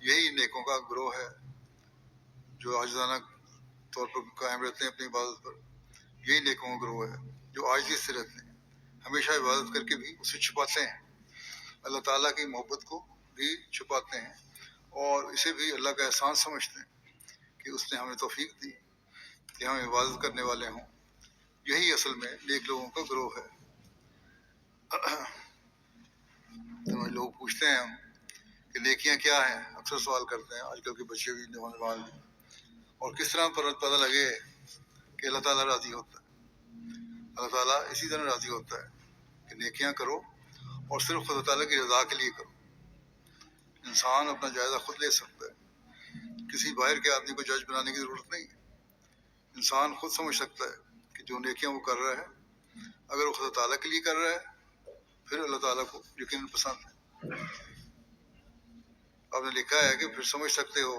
یہی نیکوں کا گروہ ہے جو عاجزانہ طور پر قائم رہتے ہیں اپنی عبادت پر، یہی نیکوں کا گروہ ہے جو عاجزی سے رہتے ہیں، ہمیشہ عبادت کر کے بھی اسے چھپاتے ہیں، اللہ تعالیٰ کی محبت کو بھی چھپاتے ہیں، اور اسے بھی اللہ کا احسان سمجھتے ہیں کہ اس نے ہمیں توفیق دی کہ ہم عبادت کرنے والے ہوں۔ یہی اصل میں نیک لوگوں کا گروہ ہے۔ لوگ پوچھتے ہیں ہم کہ نیکیاں کیا ہیں، اکثر سوال کرتے ہیں آج کل کے بچے بھی، نوجوان بھی، اور کس طرح پتہ لگے کہ اللہ تعالیٰ راضی ہوتا ہے؟ اللہ تعالیٰ اسی طرح راضی ہوتا ہے کہ نیکیاں کرو اور صرف خدا تعالیٰ کی رضا کے لیے کرو۔ انسان اپنا جائزہ خود لے سکتا ہے، کسی باہر کے آدمی کو جج بنانے کی ضرورت نہیں ہے۔ انسان خود سمجھ سکتا ہے کہ جو نیکیاں وہ کر رہا ہے، اگر وہ خدا تعالیٰ کے لیے کر رہا ہے پھر اللہ تعالیٰ کو یقیناً پسند ہے۔ آپ نے لکھا ہے کہ پھر سمجھ سکتے ہو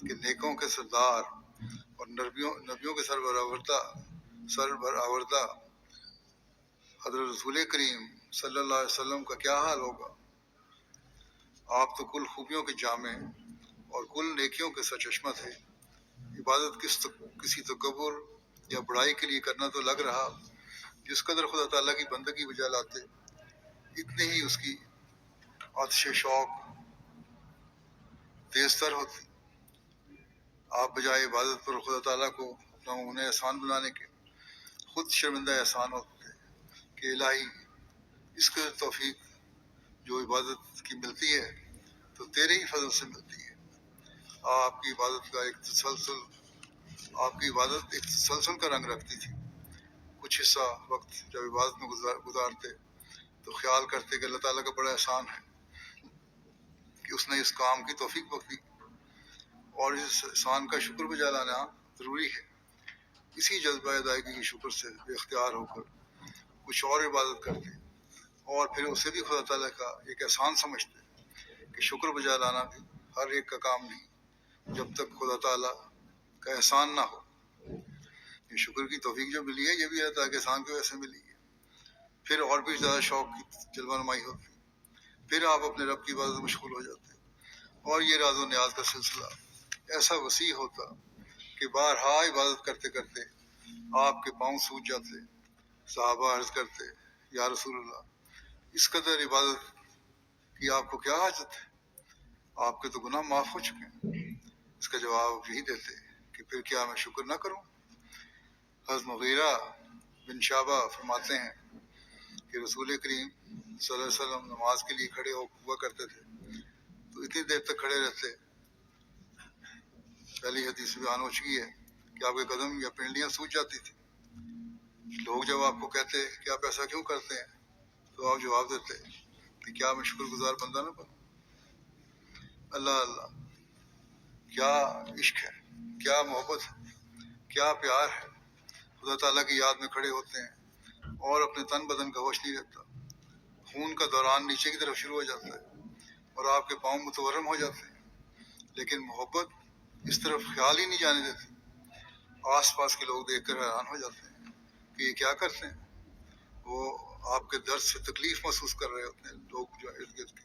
کہ نیکوں کے سردار اور نبیوں کے سربراہ حضرت رسول کریم صلی اللہ علیہ وسلم کا کیا حال ہوگا۔ آپ تو کل خوبیوں کے جامع اور کل نیکیوں کے سرچشمہ تھے۔ عبادت کسی تکبر یا بڑائی کے لیے کرنا تو لگ رہا، جس قدر خدا تعالیٰ کی بندگی بجا لاتے اتنے ہی اس کی آتش شوق تیز تر ہوتی۔ آپ بجائے عبادت پر خدا تعالیٰ کو اپنا انہیں احسان بنانے کے خود شرمندہ احسان ہوتے تھے کہ الہی اس قدر توفیق جو عبادت کی ملتی ہے تو تیرے ہی فضل سے ملتی ہے۔ آپ کی عبادت ایک تسلسل کا رنگ رکھتی تھی، کچھ حصہ وقت جب عبادت میں گزارتے تو خیال کرتے کہ اللہ تعالیٰ کا بڑا احسان ہے کہ اس نے اس کام کی توفیق بخشی، اور اس احسان کا شکر بجا لانا ضروری ہے۔ اسی جذبہ ادائیگی کی شکر سے بے اختیار ہو کر کچھ اور عبادت کرتے اور پھر اسے بھی خدا تعالیٰ کا ایک احسان سمجھتے کہ شکر بجا لانا بھی ہر ایک کا کام نہیں جب تک خدا تعالیٰ کا احسان نہ ہو۔ یہ شکر کی توفیق جو ملی ہے یہ بھی اللہ تعالیٰ کے احسان کی وجہ سے ملی ہے۔ پھر اور بھی زیادہ شوق کی جلوہ نمائی ہوتی، پھر آپ اپنے رب کی عبادت میں مشغول ہو جاتے، اور یہ راز و نیاز کا سلسلہ ایسا وسیع ہوتا کہ بارہا عبادت کرتے کرتے آپ کے پاؤں سوج جاتے۔ صحابہ عرض کرتے، یا رسول اللہ، اس قدر عبادت کی آپ کو کیا حاجت ہے؟ آپ کے تو گناہ معاف ہو چکے ہیں۔ اس کا جواب یہی دیتے کہ پھر کیا میں شکر نہ کروں؟ حضرت مغیرہ بن شعبہ فرماتے ہیں کہ رسول کریم صلی اللہ علیہ وسلم نماز کے لیے کھڑے ہوا کرتے تھے تو اتنی دیر تک کھڑے رہتے، پہلی حدیث بیان ہو چکی ہے کہ آپ کے قدم یا پنڈلیاں سوج جاتی تھی۔ لوگ جب آپ کو کہتے کہ آپ ایسا کیوں کرتے ہیں تو آپ جواب دیتے کہ کیا میں شکر گزار بندہ نہ بنوں؟ اللہ اللہ، کیا عشق ہے، کیا محبت ہے، کیا پیار ہے۔ خدا تعالیٰ کی یاد میں کھڑے ہوتے ہیں اور اپنے تن بدن کا ہوش نہیں رہتا، خون کا دوران نیچے کی طرف شروع ہو جاتا ہے اور آپ کے پاؤں متورم ہو جاتے ہیں، لیکن محبت اس طرف خیال ہی نہیں جانے دیتی۔ آس پاس کے لوگ دیکھ کر حیران ہو جاتے ہیں کہ یہ کیا کرتے ہیں۔ وہ آپ کے درد سے تکلیف محسوس کر رہے ہوتے ہیں، لوگ جو ارد گرد کے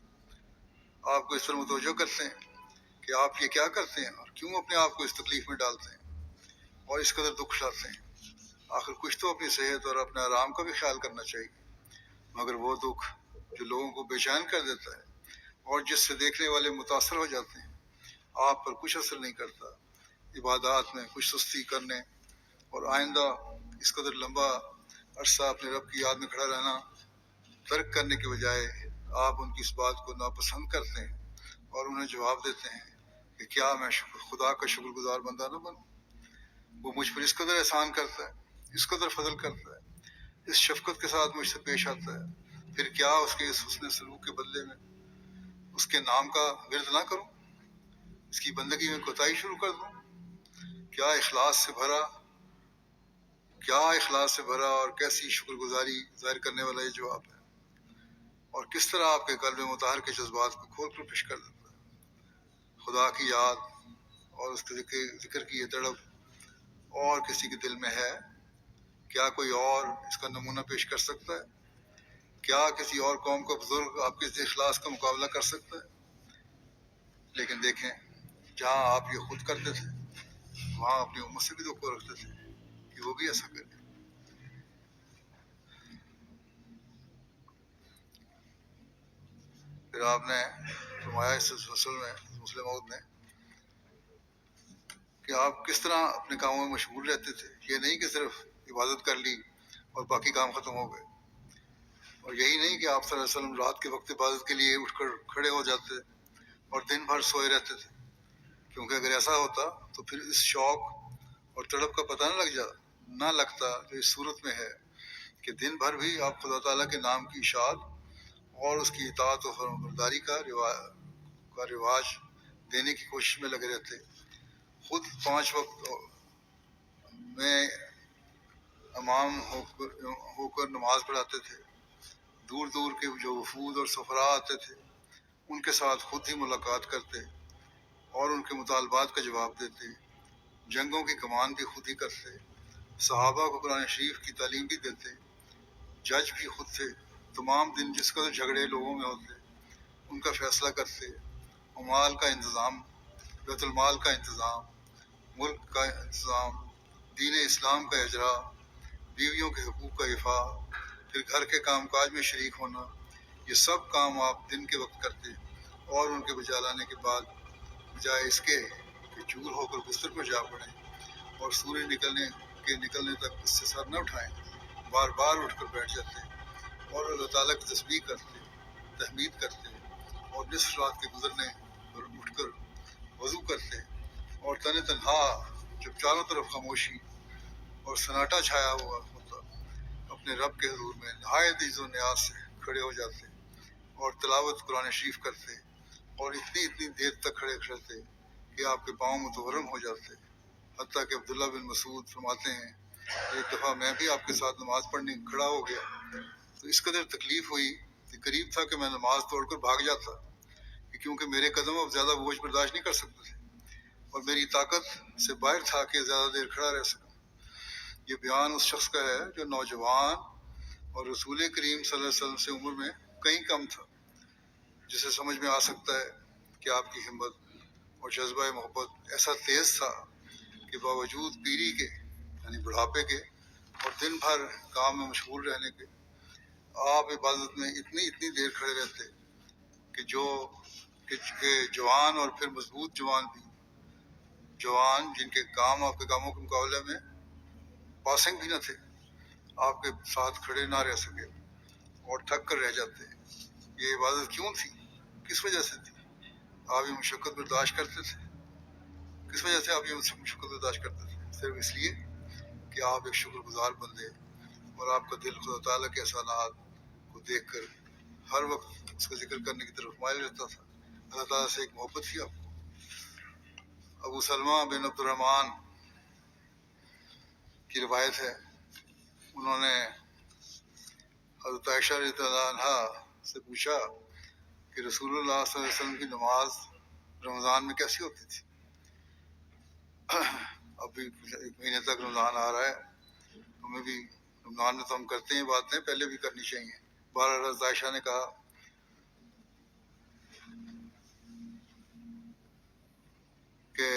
آپ کو اس طرح متوجہ کرتے ہیں کہ آپ یہ کیا کرتے ہیں اور کیوں اپنے آپ کو اس تکلیف میں ڈالتے ہیں اور اس قدر دکھ لاتے ہیں۔ آخر کچھ تو اپنی صحت اور اپنے آرام کا بھی خیال کرنا چاہیے، مگر وہ دکھ جو لوگوں کو بے چین کر دیتا ہے اور جس سے دیکھنے والے متاثر ہو جاتے ہیں، آپ پر کچھ اثر نہیں کرتا۔ عبادات میں کچھ سستی کرنے اور آئندہ اس قدر لمبا عرصہ اپنے رب کی یاد میں کھڑا رہنا ترک کرنے کے بجائے آپ ان کی اس بات کو ناپسند کرتے ہیں اور انہیں جواب دیتے ہیں کہ کیا میں خدا کا شکر گزار بندہ نہ بنوں؟ وہ مجھ پر اس قدر احسان کرتا ہے، اس قدر فضل کرتا ہے، اس شفقت کے ساتھ مجھ سے پیش آتا ہے، پھر کیا اس کے اس حسن سلوک کے بدلے میں اس کے نام کا ورد نہ کروں، اس کی بندگی میں کوتاہی شروع کر دوں؟ کیا اخلاص سے بھرا اور کیسی شکر گزاری ظاہر کرنے والا یہ جواب ہے، اور کس طرح آپ کے قلب مطہر کے جذبات کو کھول کر پیش کر دیتا ہے۔ خدا کی یاد اور اس کے ذکر کی یہ تڑپ اور کسی کے دل میں ہے؟ کیا کوئی اور اس کا نمونہ پیش کر سکتا ہے؟ کیا کسی اور قوم کا بزرگ آپ کے اخلاص کا مقابلہ کر سکتا ہے؟ لیکن دیکھیں، جہاں آپ یہ خود کرتے تھے وہاں اپنی امت سے بھی دکھ رکھتے تھے کہ وہ بھی ایسا کرے۔ پھر آپ نے فرمایا اس سلسلے میں مسلم موعود نے کہ آپ کس طرح اپنے کاموں میں مشغول رہتے تھے، یہ نہیں کہ صرف عبادت کر لی اور باقی کام ختم ہو گئے، اور یہی نہیں کہ آپ صلی اللہ علیہ وسلم رات کے وقت عبادت کے لیے اٹھ کر کھڑے ہو جاتے اور دن بھر سوئے رہتے تھے، کیونکہ اگر ایسا ہوتا تو پھر اس شوق اور تڑپ کا پتہ نہ لگتا جو اس صورت میں ہے کہ دن بھر بھی آپ خدا تعالیٰ کے نام کی اشاعت اور اس کی اطاعت و فرمانبرداری کا رواج دینے کی کوشش میں لگے رہتے، خود 5 وقت میں امام ہو کر نماز پڑھاتے تھے، دور دور کے جو وفود اور سفراء آتے تھے ان کے ساتھ خود ہی ملاقات کرتے اور ان کے مطالبات کا جواب دیتے، جنگوں کی کمان بھی خود ہی کرتے، صحابہ کو قرآن شریف کی تعلیم بھی دیتے، جج بھی خود تھے، تمام دن جس قدر جھگڑے لوگوں میں ہوتے ان کا فیصلہ کرتے، اموال کا انتظام، بیت المال کا انتظام، ملک کا انتظام، دین اسلام کا اجرا، بیویوں کے حقوق کا دفاع، پھر گھر کے کام کاج میں شریک ہونا، یہ سب کام آپ دن کے وقت کرتے اور ان کے بجا لانے کے بعد بجائے اس کے کہ چور ہو کر بستر پر جا پڑیں اور سورج نکلنے تک اس سے سر نہ اٹھائیں، بار بار اٹھ کر بیٹھ جاتے اور اللہ تعالیٰ کی تسبیح کرتے، تحمید کرتے اور نصف رات کے گزرنے پر اٹھ کر وضو کرتے اور تنہا جب چاروں طرف خاموشی اور سناٹا چھایا ہوا ہوتا اپنے رب کے حضور میں نہایت عز و نیاز سے کھڑے ہو جاتے اور تلاوت قرآن شریف کرتے اور اتنی دیر تک کھڑے رہتے کہ آپ کے پاؤں متورم ہو جاتے، حتیٰ کہ عبداللہ بن مسعود فرماتے ہیں ایک دفعہ میں بھی آپ کے ساتھ نماز پڑھنے کھڑا ہو گیا تو اس قدر تکلیف ہوئی کہ قریب تھا کہ میں نماز توڑ کر بھاگ جاتا، کہ کیونکہ میرے قدم اب زیادہ بوجھ برداشت نہیں کر سکتے تھے اور میری طاقت سے باہر تھا کہ زیادہ دیر کھڑا رہ سکوں۔ یہ بیان اس شخص کا ہے جو نوجوان اور رسول کریم صلی اللہ علیہ وسلم سے عمر میں کہیں کم تھا، جسے سمجھ میں آ سکتا ہے کہ آپ کی ہمت اور جذبہ محبت ایسا تیز تھا کہ باوجود پیری کے یعنی بڑھاپے کے اور دن بھر کام میں مشغول رہنے کے آپ عبادت میں اتنی دیر کھڑے رہتے کہ جوان اور پھر مضبوط جوان جن کے کام آپ کے کاموں کے مقابلے میں پاسنگ بھی نہ تھے آپ کے ساتھ کھڑے نہ رہ سکے اور تھک کر رہ جاتے۔ یہ عبادت کیوں تھی؟ کس وجہ سے تھی؟ آپ یہ مشقت برداشت کرتے تھے؟ کس وجہ سے آپ یہ مشقت برداشت کرتے تھے؟ صرف اس لیے کہ آپ ایک شکر گزار بندے اور آپ کا دل خدا تعالیٰ کے احسانات کو دیکھ کر ہر وقت اس کا ذکر کرنے کی طرف مائل رہتا تھا۔ اللہ تعالیٰ سے ایک محبت تھی آپ کو۔ ابو سلمہ بن عبد الرحمن کی روایت ہے، انہوں نے حضرت عائشہ رضی اللہ عنہا سے پوچھا کہ رسول اللہ صلی اللہ علیہ وسلم کی نماز رمضان میں کیسی ہوتی تھی؟ ابھی ایک مہینے تک رمضان آ رہا ہے، ہمیں بھی رمضان میں تو ہم کرتے ہیں باتیں، پہلے بھی کرنی چاہیے۔ بہرحال حضرت عائشہ نے کہا کہ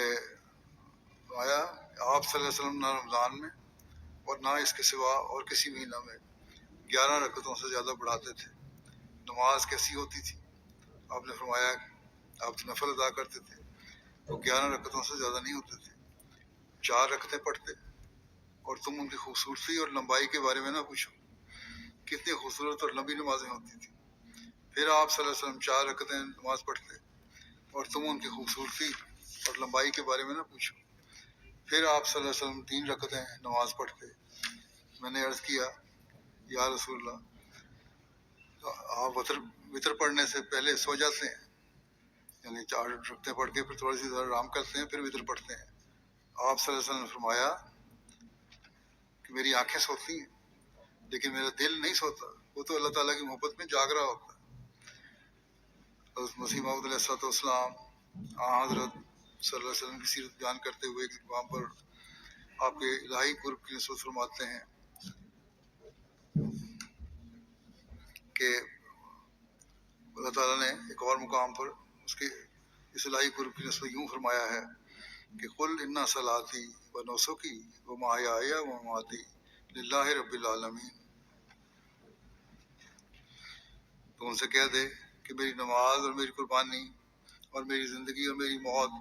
آیا آپ صلی اللہ علیہ وسلم نہ رمضان میں اور نہ اس کے سوا اور کسی مہینہ میں 11 رکعتوں سے زیادہ بڑھاتے تھے، نماز کیسی ہوتی تھی؟ آپ نے فرمایا آپ تو نفل ادا کرتے تھے، وہ 11 رکعتوں سے زیادہ نہیں ہوتے تھے، 4 رکعتیں پڑھتے اور تم ان کی خوبصورتی اور لمبائی کے بارے میں نہ پوچھو، کتنی خوبصورت اور لمبی نمازیں ہوتی تھیں۔ پھر آپ صلی اللہ علیہ وسلم 4 رکعتیں نماز پڑھتے اور تم ان کی خوبصورتی اور لمبائی کے بارے میں نہ پوچھو۔ پھر آپ صلی اللہ علیہ وسلم 3 رکعتیں نماز پڑھتے۔ میں نے عرض کیا یا رسول اللہ آپ وطر پڑھنے سے پہلے سو جاتے ہیں، یعنی 4 رکعتیں پڑھ کے پھر تھوڑی سی دیر آرام کرتے ہیں پھر وطر پڑھتے ہیں۔ آپ صلی اللہ علیہ وسلم نے فرمایا کہ میری آنکھیں سوتی ہیں لیکن میرا دل نہیں سوتا، وہ تو اللہ تعالیٰ کی محبت میں جاگ رہا ہوتا ہے۔ حضرت مسیح موعود علیہ السلام حضرت صلی اللہ علیہ وسلم کی سیرت بیان کرتے ہوئے ایک مقام پر آپ کے الہی قرب کی نسبت فرماتے ہیں کہ اللہ تعالیٰ نے ایک اور مقام پر اس الہی قرب کی نسبت یوں فرمایا ہے کہ قل انا صلاتی و نسکی و محیای و مماتی للہ رب العالمین، تو ان سے کہہ دے کہ میری نماز اور میری قربانی اور میری زندگی اور میری موت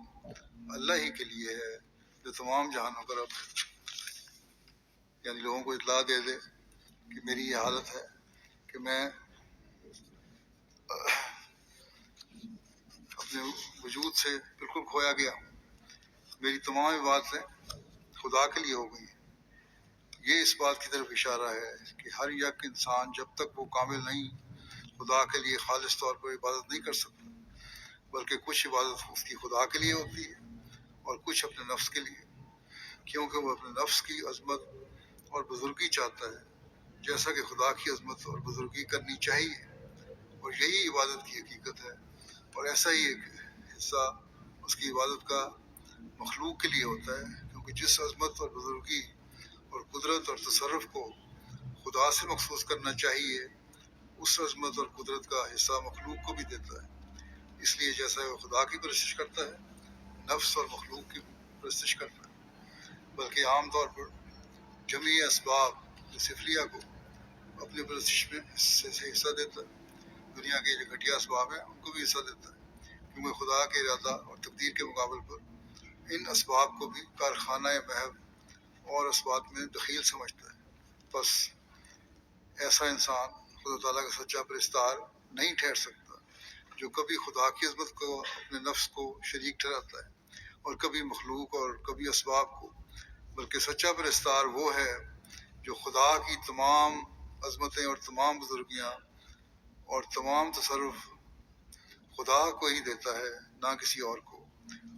اللہ ہی کے لیے ہے جو تمام جہانوں کا رب ہے۔ یعنی لوگوں کو اطلاع دے دے کہ میری یہ حالت ہے کہ میں اپنے وجود سے بالکل کھویا گیا ہوں، میری تمام عبادتیں خدا کے لیے ہو گئی ہیں۔ یہ اس بات کی طرف اشارہ ہے کہ ہر یک انسان جب تک وہ کامل نہیں خدا کے لیے خالص طور پر عبادت نہیں کر سکتا، بلکہ کچھ عبادت اس کی خدا کے لیے ہوتی ہے اور کچھ اپنے نفس کے لیے، کیونکہ وہ اپنے نفس کی عظمت اور بزرگی چاہتا ہے جیسا کہ خدا کی عظمت اور بزرگی کرنی چاہیے، اور یہی عبادت کی حقیقت ہے۔ اور ایسا ہی ایک حصہ اس کی عبادت کا مخلوق کے لیے ہوتا ہے، کیونکہ جس عظمت اور بزرگی اور قدرت اور تصرف کو خدا سے مخصوص کرنا چاہیے، اس عظمت اور قدرت کا حصہ مخلوق کو بھی دیتا ہے۔ اس لیے جیسا وہ خدا کی پرستش کرتا ہے، نفس اور مخلوق کی پرستش کرتا ہے، بلکہ عام طور پر جمعی اسباب سفلیہ کو اپنی پرستش میں سے حصہ دیتا ہے، دنیا کے جو گھٹیا اسباب ہیں ان کو بھی حصہ دیتا ہے، کیونکہ خدا کے ارادہ اور تقدیر کے مقابل پر ان اسباب کو بھی کارخانہ محض اور اسباب میں دخیل سمجھتا ہے۔ بس ایسا انسان خدا تعالیٰ کا سچا پرستار نہیں ٹھہر سکتا جو کبھی خدا کی عظمت کو اپنے نفس کو شریک ٹھہراتا ہے اور کبھی مخلوق اور کبھی اسباب کو، بلکہ سچا پرستار وہ ہے جو خدا کی تمام عظمتیں اور تمام بزرگیاں اور تمام تصرف خدا کو ہی دیتا ہے، نہ کسی اور کو۔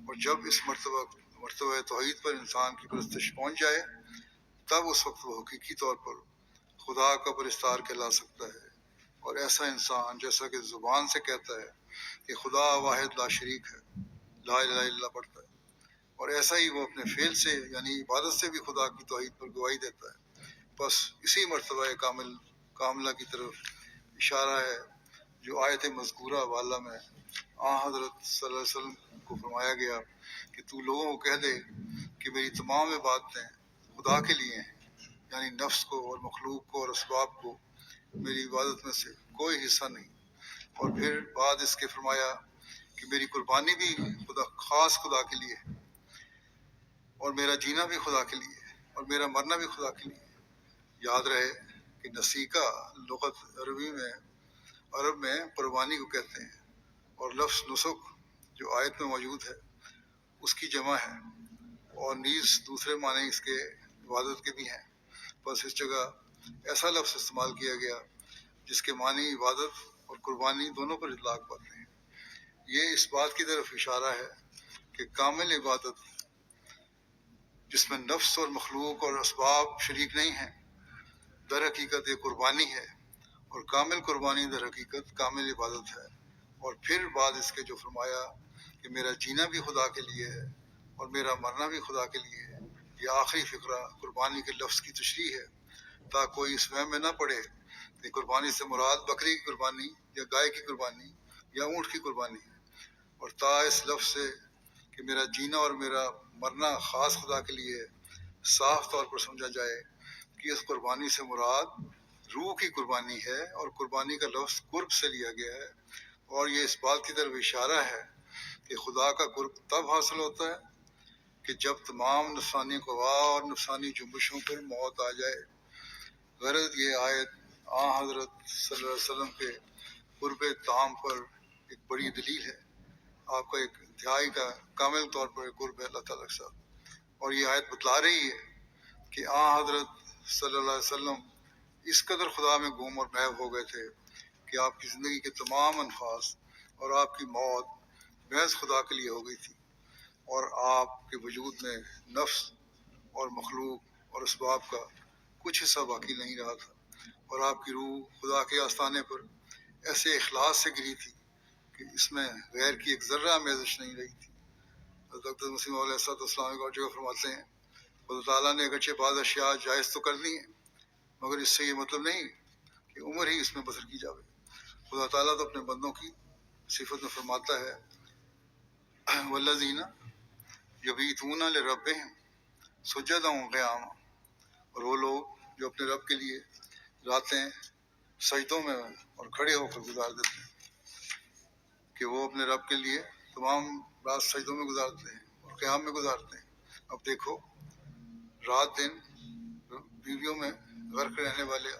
اور جب اس مرتبہ توحید پر انسان کی پرستش پہنچ جائے، تب اس وقت وہ حقیقی طور پر خدا کا پرستار کہلا سکتا ہے۔ اور ایسا انسان جیسا کہ زبان سے کہتا ہے کہ خدا واحد لا شریک ہے، لا الہ الا اللہ پڑھتا ہے، اور ایسا ہی وہ اپنے فعل سے یعنی عبادت سے بھی خدا کی توحید پر گواہی دیتا ہے۔ بس اسی مرتبہ کاملہ کی طرف اشارہ ہے جو آیت مذکورہ والا میں حضرت صلی اللہ علیہ وسلم کو فرمایا گیا کہ تو لوگوں کو کہہ دے کہ میری تمام عبادتیں خدا کے لیے ہیں، یعنی نفس کو اور مخلوق کو اور اسباب کو میری عبادت میں سے کوئی حصہ نہیں۔ اور پھر بعد اس کے فرمایا کہ میری قربانی بھی خاص خدا کے لیے ہے، اور میرا جینا بھی خدا کے لیے ہے، اور میرا مرنا بھی خدا کے لیے ہے۔ یاد رہے کہ نسیکہ لغت عرب میں قربانی کو کہتے ہیں، اور لفظ نسک جو آیت میں موجود ہے اس کی جمع ہے، اور نیز دوسرے معنی اس کے عبادت کے بھی ہیں۔ بس اس جگہ ایسا لفظ استعمال کیا گیا جس کے معنی عبادت اور قربانی دونوں پر اطلاق پاتے ہیں۔ یہ اس بات کی طرف اشارہ ہے کہ کامل عبادت جس میں نفس اور مخلوق اور اسباب شریک نہیں ہیں، در حقیقت یہ قربانی ہے، اور کامل قربانی در حقیقت کامل عبادت ہے۔ اور پھر بعد اس کے جو فرمایا کہ میرا جینا بھی خدا کے لیے ہے اور میرا مرنا بھی خدا کے لیے ہے، یہ آخری فقرہ قربانی کے لفظ کی تشریح ہے، تاکہ کوئی اس وہم میں نہ پڑے کہ قربانی سے مراد بکری کی قربانی یا گائے کی قربانی یا اونٹ کی قربانی ہے، اور تا اس لفظ سے کہ میرا جینا اور میرا مرنا خاص خدا کے لیے ہے صاف طور پر سمجھا جائے کہ اس قربانی سے مراد روح کی قربانی ہے، اور قربانی کا لفظ قرب سے لیا گیا ہے، اور یہ اس بات کی طرف اشارہ ہے کہ خدا کا قرب تب حاصل ہوتا ہے کہ جب تمام نفسانی قوا اور نفسانی جنبشوں پر موت آ جائے۔ غرض یہ آیت حضرت صلی اللہ علیہ وسلم کے قرب تام پر ایک بڑی دلیل ہے، آپ کا ایک انتہائی کا کامل طور پر ایک قرب ہے اللہ تعالیٰ کے ساتھ۔ اور یہ آیت بتلا رہی ہے کہ حضرت صلی اللہ علیہ وسلم اس قدر خدا میں گم اور محو ہو گئے تھے کہ آپ کی زندگی کے تمام انفاس اور آپ کی موت محض خدا کے لیے ہو گئی تھی، اور آپ کے وجود میں نفس اور مخلوق اور اسباب کا کچھ حصہ باقی نہیں رہا تھا، اور آپ کی روح خدا کے آستانے پر ایسے اخلاص سے گری تھی کہ اس میں غیر کی ایک ذرہ آمیزش نہیں رہی تھی۔ حضرت مسیح علیہ السلام ایک اور جگہ فرماتے ہیں خدا تعالیٰ نے اگرچہ بعض اشیاء جائز تو کر دی ہیں، مگر اس سے یہ مطلب نہیں کہ عمر ہی اس میں بسر کی جاوے۔ خدا تعالیٰ تو اپنے بندوں کی صفت میں فرماتا ہے والذین یبیتون لربہم سجدا وقیاما، اور وہ لوگ جو اپنے رب کے لیے راتیں سجدوں میں اور کھڑے ہو کر گزار دیتے ہیں، کہ وہ اپنے رب کے لیے تمام رات سجدوں میں گزارتے ہیں اور قیام میں گزارتے ہیں۔ اب دیکھو رات دن بیویوں میں غرق رہنے والے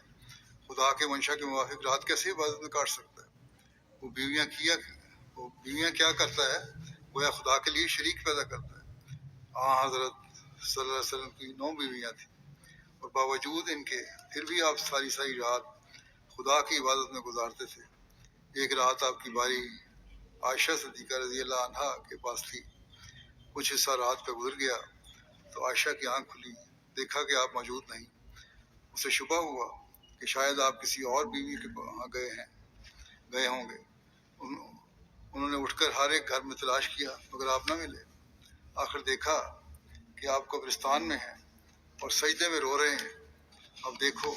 خدا کے منشا کے موافق رات کیسے عبادت میں کاٹ سکتا ہے؟ وہ بیویاں کیا کرتا ہے؟ گویا خدا کے لیے شریک پیدا کرتا ہے۔ حضرت صلی اللہ علیہ وسلم کی 9 بیویاں تھیں، اور باوجود ان کے پھر بھی آپ ساری رات خدا کی عبادت میں گزارتے تھے۔ ایک رات آپ کی باری عائشہ صدیقہ رضی اللہ عنہا کے پاس تھی، کچھ حصہ رات کا گزر گیا تو عائشہ کی آنکھ کھلی، دیکھا کہ آپ موجود نہیں۔ اسے شبہ ہوا کہ شاید آپ کسی اور بیوی کے وہاں گئے ہوں گے۔ انہوں نے اٹھ کر ہر ایک گھر میں تلاش کیا مگر آپ نہ ملے۔ آخر دیکھا کہ آپ قبرستان میں ہیں اور سجدے میں رو رہے ہیں۔ اب دیکھو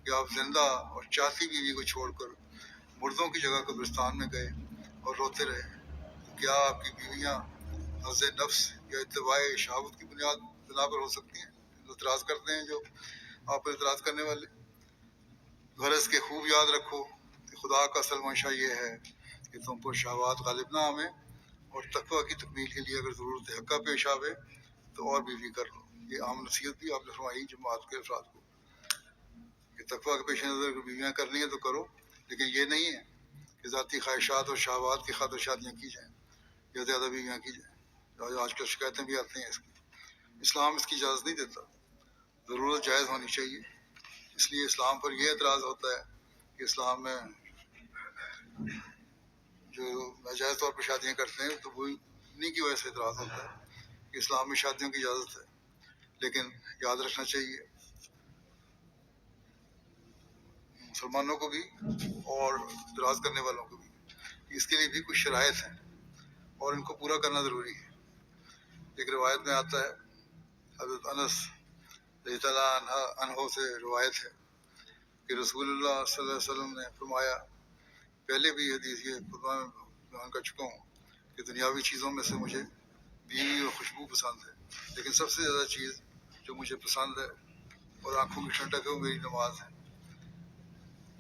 کہ آپ زندہ اور چاہتی بیوی کو چھوڑ کر مردوں کی جگہ قبرستان میں گئے اور روتے رہے۔ تو کیا آپ کی بیویاں حظ نفس یا اتباع شہوت کی بنا پر ہو سکتی ہیں؟ اعتراض کرتے ہیں جو آپ پر اعتراض کرنے والے۔ غرض کے خوب یاد رکھو کہ خدا کا اصل منشا یہ ہے کہ تم پر شہوات غالب نہ آویں، اور تقوی کی تکمیل کے لیے اگر ضرورت حقہ پیش آوے تو اور بیوی کر لو۔ یہ عام نصیحت بھی آپ نے فرمائی جماعت کے افراد کو کہ تقوی کے پیش نظر اگر بیویاں کرنی ہیں تو کرو، لیکن یہ نہیں ہے کہ ذاتی خواہشات اور شہوات کی خاطر شادیاں کی جائیں یا زیادہ بیویاں کی جائیں۔ آج کل شکایتیں بھی آتی ہیں اس کی۔ اسلام اس کی اجازت نہیں دیتا، ضرورت جائز ہونی چاہیے۔ اس لیے اسلام پر یہ اعتراض ہوتا ہے کہ اسلام میں جو ناجائز طور پر شادیاں کرتے ہیں تو وہ انہیں کی وجہ سے اعتراض ہوتا ہے کہ اسلام میں شادیوں کی اجازت ہے. لیکن یاد رکھنا چاہیے مسلمانوں کو بھی اور اعتراض کرنے والوں کو بھی کہ اس کے لیے بھی کچھ شرائط ہیں اور ان کو پورا کرنا ضروری ہے. ایک روایت میں آتا ہے، حضرت انس رضی اللہ عنہ سے روایت ہے کہ رسول اللہ صلی اللہ علیہ وسلم نے فرمایا، پہلے بھی حدیث یہ خطبہ میں بیان کر چکا ہوں کہ دنیاوی چیزوں میں سے مجھے بیوی اور خوشبو پسند ہے، لیکن سب سے زیادہ چیز جو مجھے پسند ہے اور آنکھوں کی ٹھنڈک ہے وہ میری نماز ہے.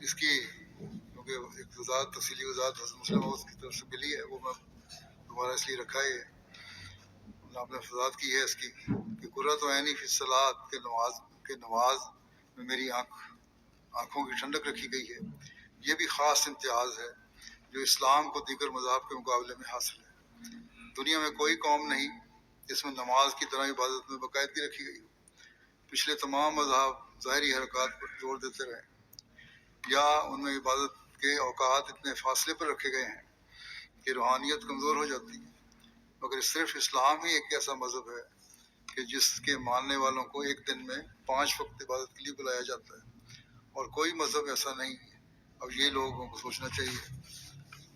اس کی کیونکہ ایک وضاحت، تفصیلی وضاحت حضرت مسلم موعود کی طرف سے ملی ہے، وہ میں دوبارہ اس لیے رکھا ہے. آپ نے وضاحت کی ہے اس کی کہ قرۃ عینی فی الصلاۃ کہ نماز میں میری آنکھوں کی ٹھنڈک رکھی گئی ہے. یہ بھی خاص امتیاز ہے جو اسلام کو دیگر مذاہب کے مقابلے میں حاصل ہے. دنیا میں کوئی قوم نہیں جس میں نماز کی طرح عبادت میں باقاعدگی رکھی گئی ہو. پچھلے تمام مذاہب ظاہری حرکات پر زور دیتے رہے یا ان میں عبادت کے اوقات اتنے فاصلے پر رکھے گئے ہیں کہ روحانیت کمزور ہو جاتی ہے. مگر صرف اسلام ہی ایک ایسا مذہب ہے کہ جس کے ماننے والوں کو ایک دن میں 5 وقت عبادت کے لیے بلایا جاتا ہے، اور کوئی مذہب ایسا نہیں ہے. اب یہ لوگوں کو سوچنا چاہیے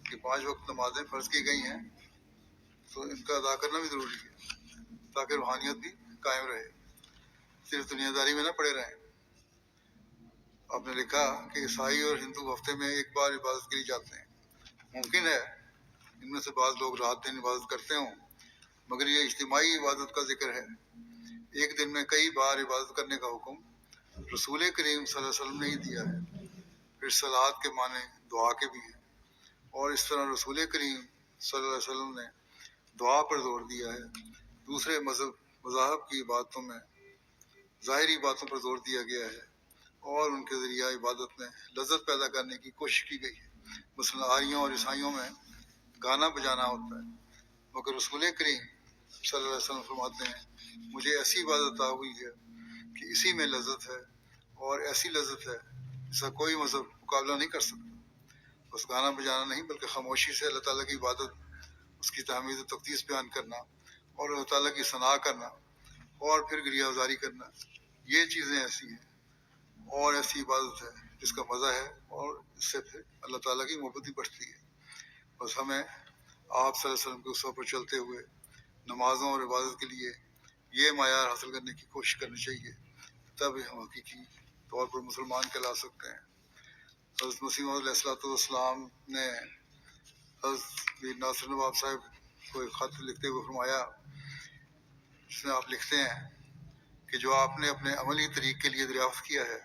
کہ 5 وقت نمازیں فرض کی گئی ہیں تو ان کا ادا کرنا بھی ضروری ہے تاکہ روحانیت بھی قائم رہے، صرف دنیا داری میں نہ پڑے رہیں. آپ نے لکھا کہ عیسائی اور ہندو ہفتے میں ایک بار عبادت کے لیے جاتے ہیں. ممکن ہے ان میں سے بعض لوگ رات دن عبادت کرتے ہوں، مگر یہ اجتماعی عبادت کا ذکر ہے. ایک دن میں کئی بار عبادت کرنے کا حکم رسول کریم صلی اللہ علیہ وسلم نے ہی دیا ہے. پھر صلوات کے معنی دعا کے بھی ہیں، اور اس طرح رسول کریم صلی اللہ علیہ وسلم نے دعا پر زور دیا ہے. دوسرے مذاہب کی عبادتوں میں ظاہری باتوں پر زور دیا گیا ہے اور ان کے ذریعہ عبادت میں لذت پیدا کرنے کی کوشش کی گئی ہے. مثلا آریوں اور عیسائیوں میں گانا بجانا ہوتا ہے، مگر رسول کریم صلی اللہ علیہ وسلم فرماتے ہیں مجھے ایسی عبادت عطا ہوئی ہے کہ اسی میں لذت ہے، اور ایسی لذت ہے جس کا کوئی مذہب مقابلہ نہیں کر سکتا. بس گانا بجانا نہیں بلکہ خاموشی سے اللہ تعالیٰ کی عبادت، اس کی تحمید و تقدیس بیان کرنا اور اللہ تعالیٰ کی ثنا کرنا اور پھر گریہ وزاری کرنا، یہ چیزیں ایسی ہیں اور ایسی عبادت ہے جس کا مزہ ہے اور اس سے پھر اللہ تعالیٰ کی محبت بھی بڑھتی ہے. بس ہمیں آپ صلی اللہ علیہ وسلم کے اسوہ پر چلتے ہوئے نمازوں اور عبادت کے لیے یہ معیار حاصل کرنے کی کوشش کرنی چاہیے، تب ہم حقیقی طور پر مسلمان کہلا سکتے ہیں. حضرت مسیح موعود علیہ الصلوۃ والسلام نے حضرت میر ناصر نواب صاحب کو ایک خط لکھتے ہوئے فرمایا، جس میں آپ لکھتے ہیں کہ جو آپ نے اپنے عملی طریق کے لیے دریافت کیا ہے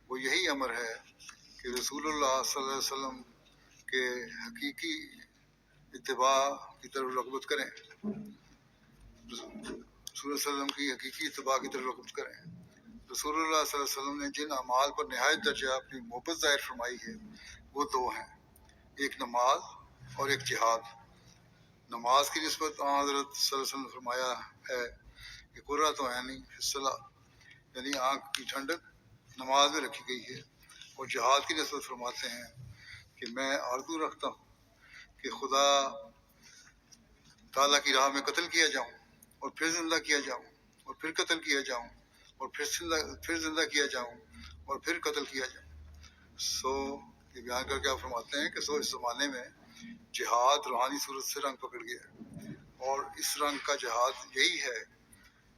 وہ یہی امر ہے کہ رسول اللہ صلی اللہ علیہ وسلم کے حقیقی اتباع کی طرف رغبت کریں، رسول اللہ صلی اللہ علیہ وسلم کی حقیقی اتباع کی طرف رغبت کریں. رسول اللہ صلی اللہ علیہ وسلم نے جن اعمال پر نہایت درجہ اپنی محبت ظاہر فرمائی ہے وہ 2 ہیں، ایک نماز اور ایک جہاد. نماز کی نسبت حضرت صلی اللہ علیہ وسلم نے فرمایا ہے کہ قرۃ عینی فی الصلاۃ، یعنی آنکھ کی ٹھنڈک نماز میں رکھی گئی ہے. اور جہاد کی نسبت فرماتے ہیں کہ میں آرزو رکھتا ہوں کہ خدا تعالیٰ کی راہ میں قتل کیا جاؤں اور پھر زندہ کیا جاؤں اور پھر قتل کیا جاؤں اور پھر زندہ کیا جاؤں اور پھر قتل کیا جاؤں. سو یہ بیان کر کے آپ فرماتے ہیں کہ سو اس زمانے میں جہاد روحانی صورت سے رنگ پکڑ گیا ہے، اور اس رنگ کا جہاد یہی ہے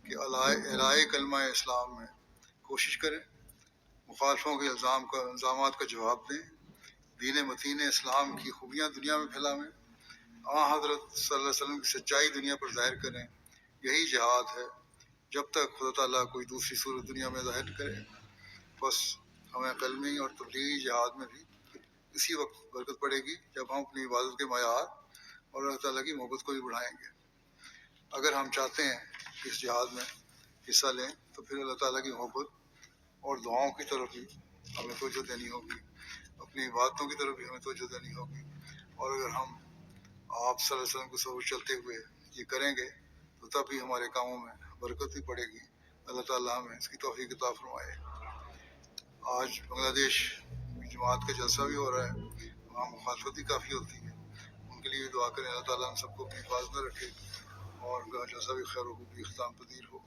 کہ اعلاء کلمہ اسلام میں کوشش کریں، مخالفوں کے الزامات کا جواب دیں، دین متین اسلام کی خوبیاں دنیا میں پھیلاویں، حضرت صلی اللہ علیہ وسلم کی سچائی دنیا پر ظاہر کریں. یہی جہاد ہے جب تک خدا تعالیٰ کوئی دوسری صورت دنیا میں ظاہر کرے. بس ہمیں قلمی اور تبلیغی جہاد میں بھی اسی وقت برکت پڑے گی جب ہم اپنی عبادت کے معیار اور اللہ تعالیٰ کی محبت کو بھی بڑھائیں گے. اگر ہم چاہتے ہیں کہ اس جہاد میں حصہ لیں تو پھر اللہ تعالیٰ کی محبت اور دعاؤں کی طرف بھی ہمیں توجہ دینی ہوگی، اپنی عبادتوں کی طرف بھی ہمیں توجہ دینی ہوگی. اور اگر ہم آپ صلی اللہ علیہ وسلم کے سبب چلتے ہوئے یہ کریں گے تو تب بھی ہمارے کاموں میں برکت بھی پڑے گی. اللہ تعالیٰ ہمیں اس کی توفیق عطا فرمائے. آج بنگلہ دیش جماعت کا جلسہ بھی ہو رہا ہے، وہاں مخالفت بھی کافی ہوتی ہے. ان کے لیے بھی دعا کریں اللہ تعالیٰ ہم سب کو اپنی حفاظت میں رکھے اور ان کا جلسہ بھی خیر و بھی اختتام پذیر ہو.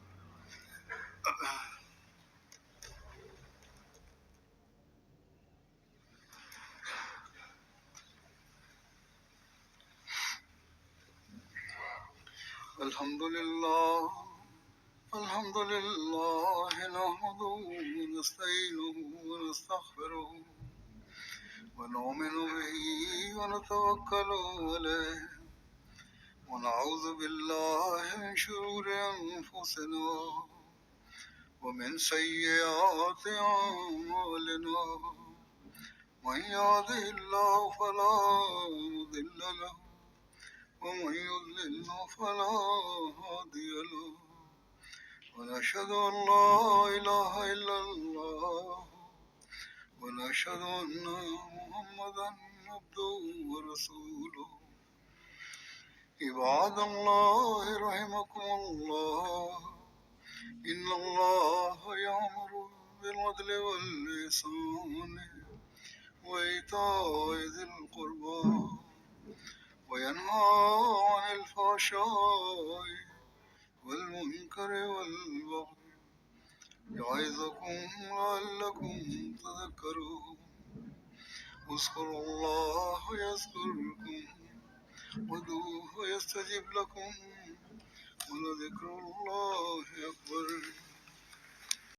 الحمد لله نحمده ونستعينه ونستغفره ونؤمن به ونتوكل عليه ونعوذ بالله من شرور أنفسنا ومن سيئات أعمالنا من يهده الله فلا مضل له ومن يضلل فلا هادي له ونشهد أن لا إله إلا الله ونشهد أن محمدا عبده ورسوله. عباد الله رحمكم الله إن الله يأمر بالعدل والإحسان وإيتاء ذي القربى وينهى عن الفحشاء والمنكر والبغي يعظكم لعلكم تذكرون. اذكروا الله يذكركم وادعوه يستجب لكم ولذكر الله أكبر.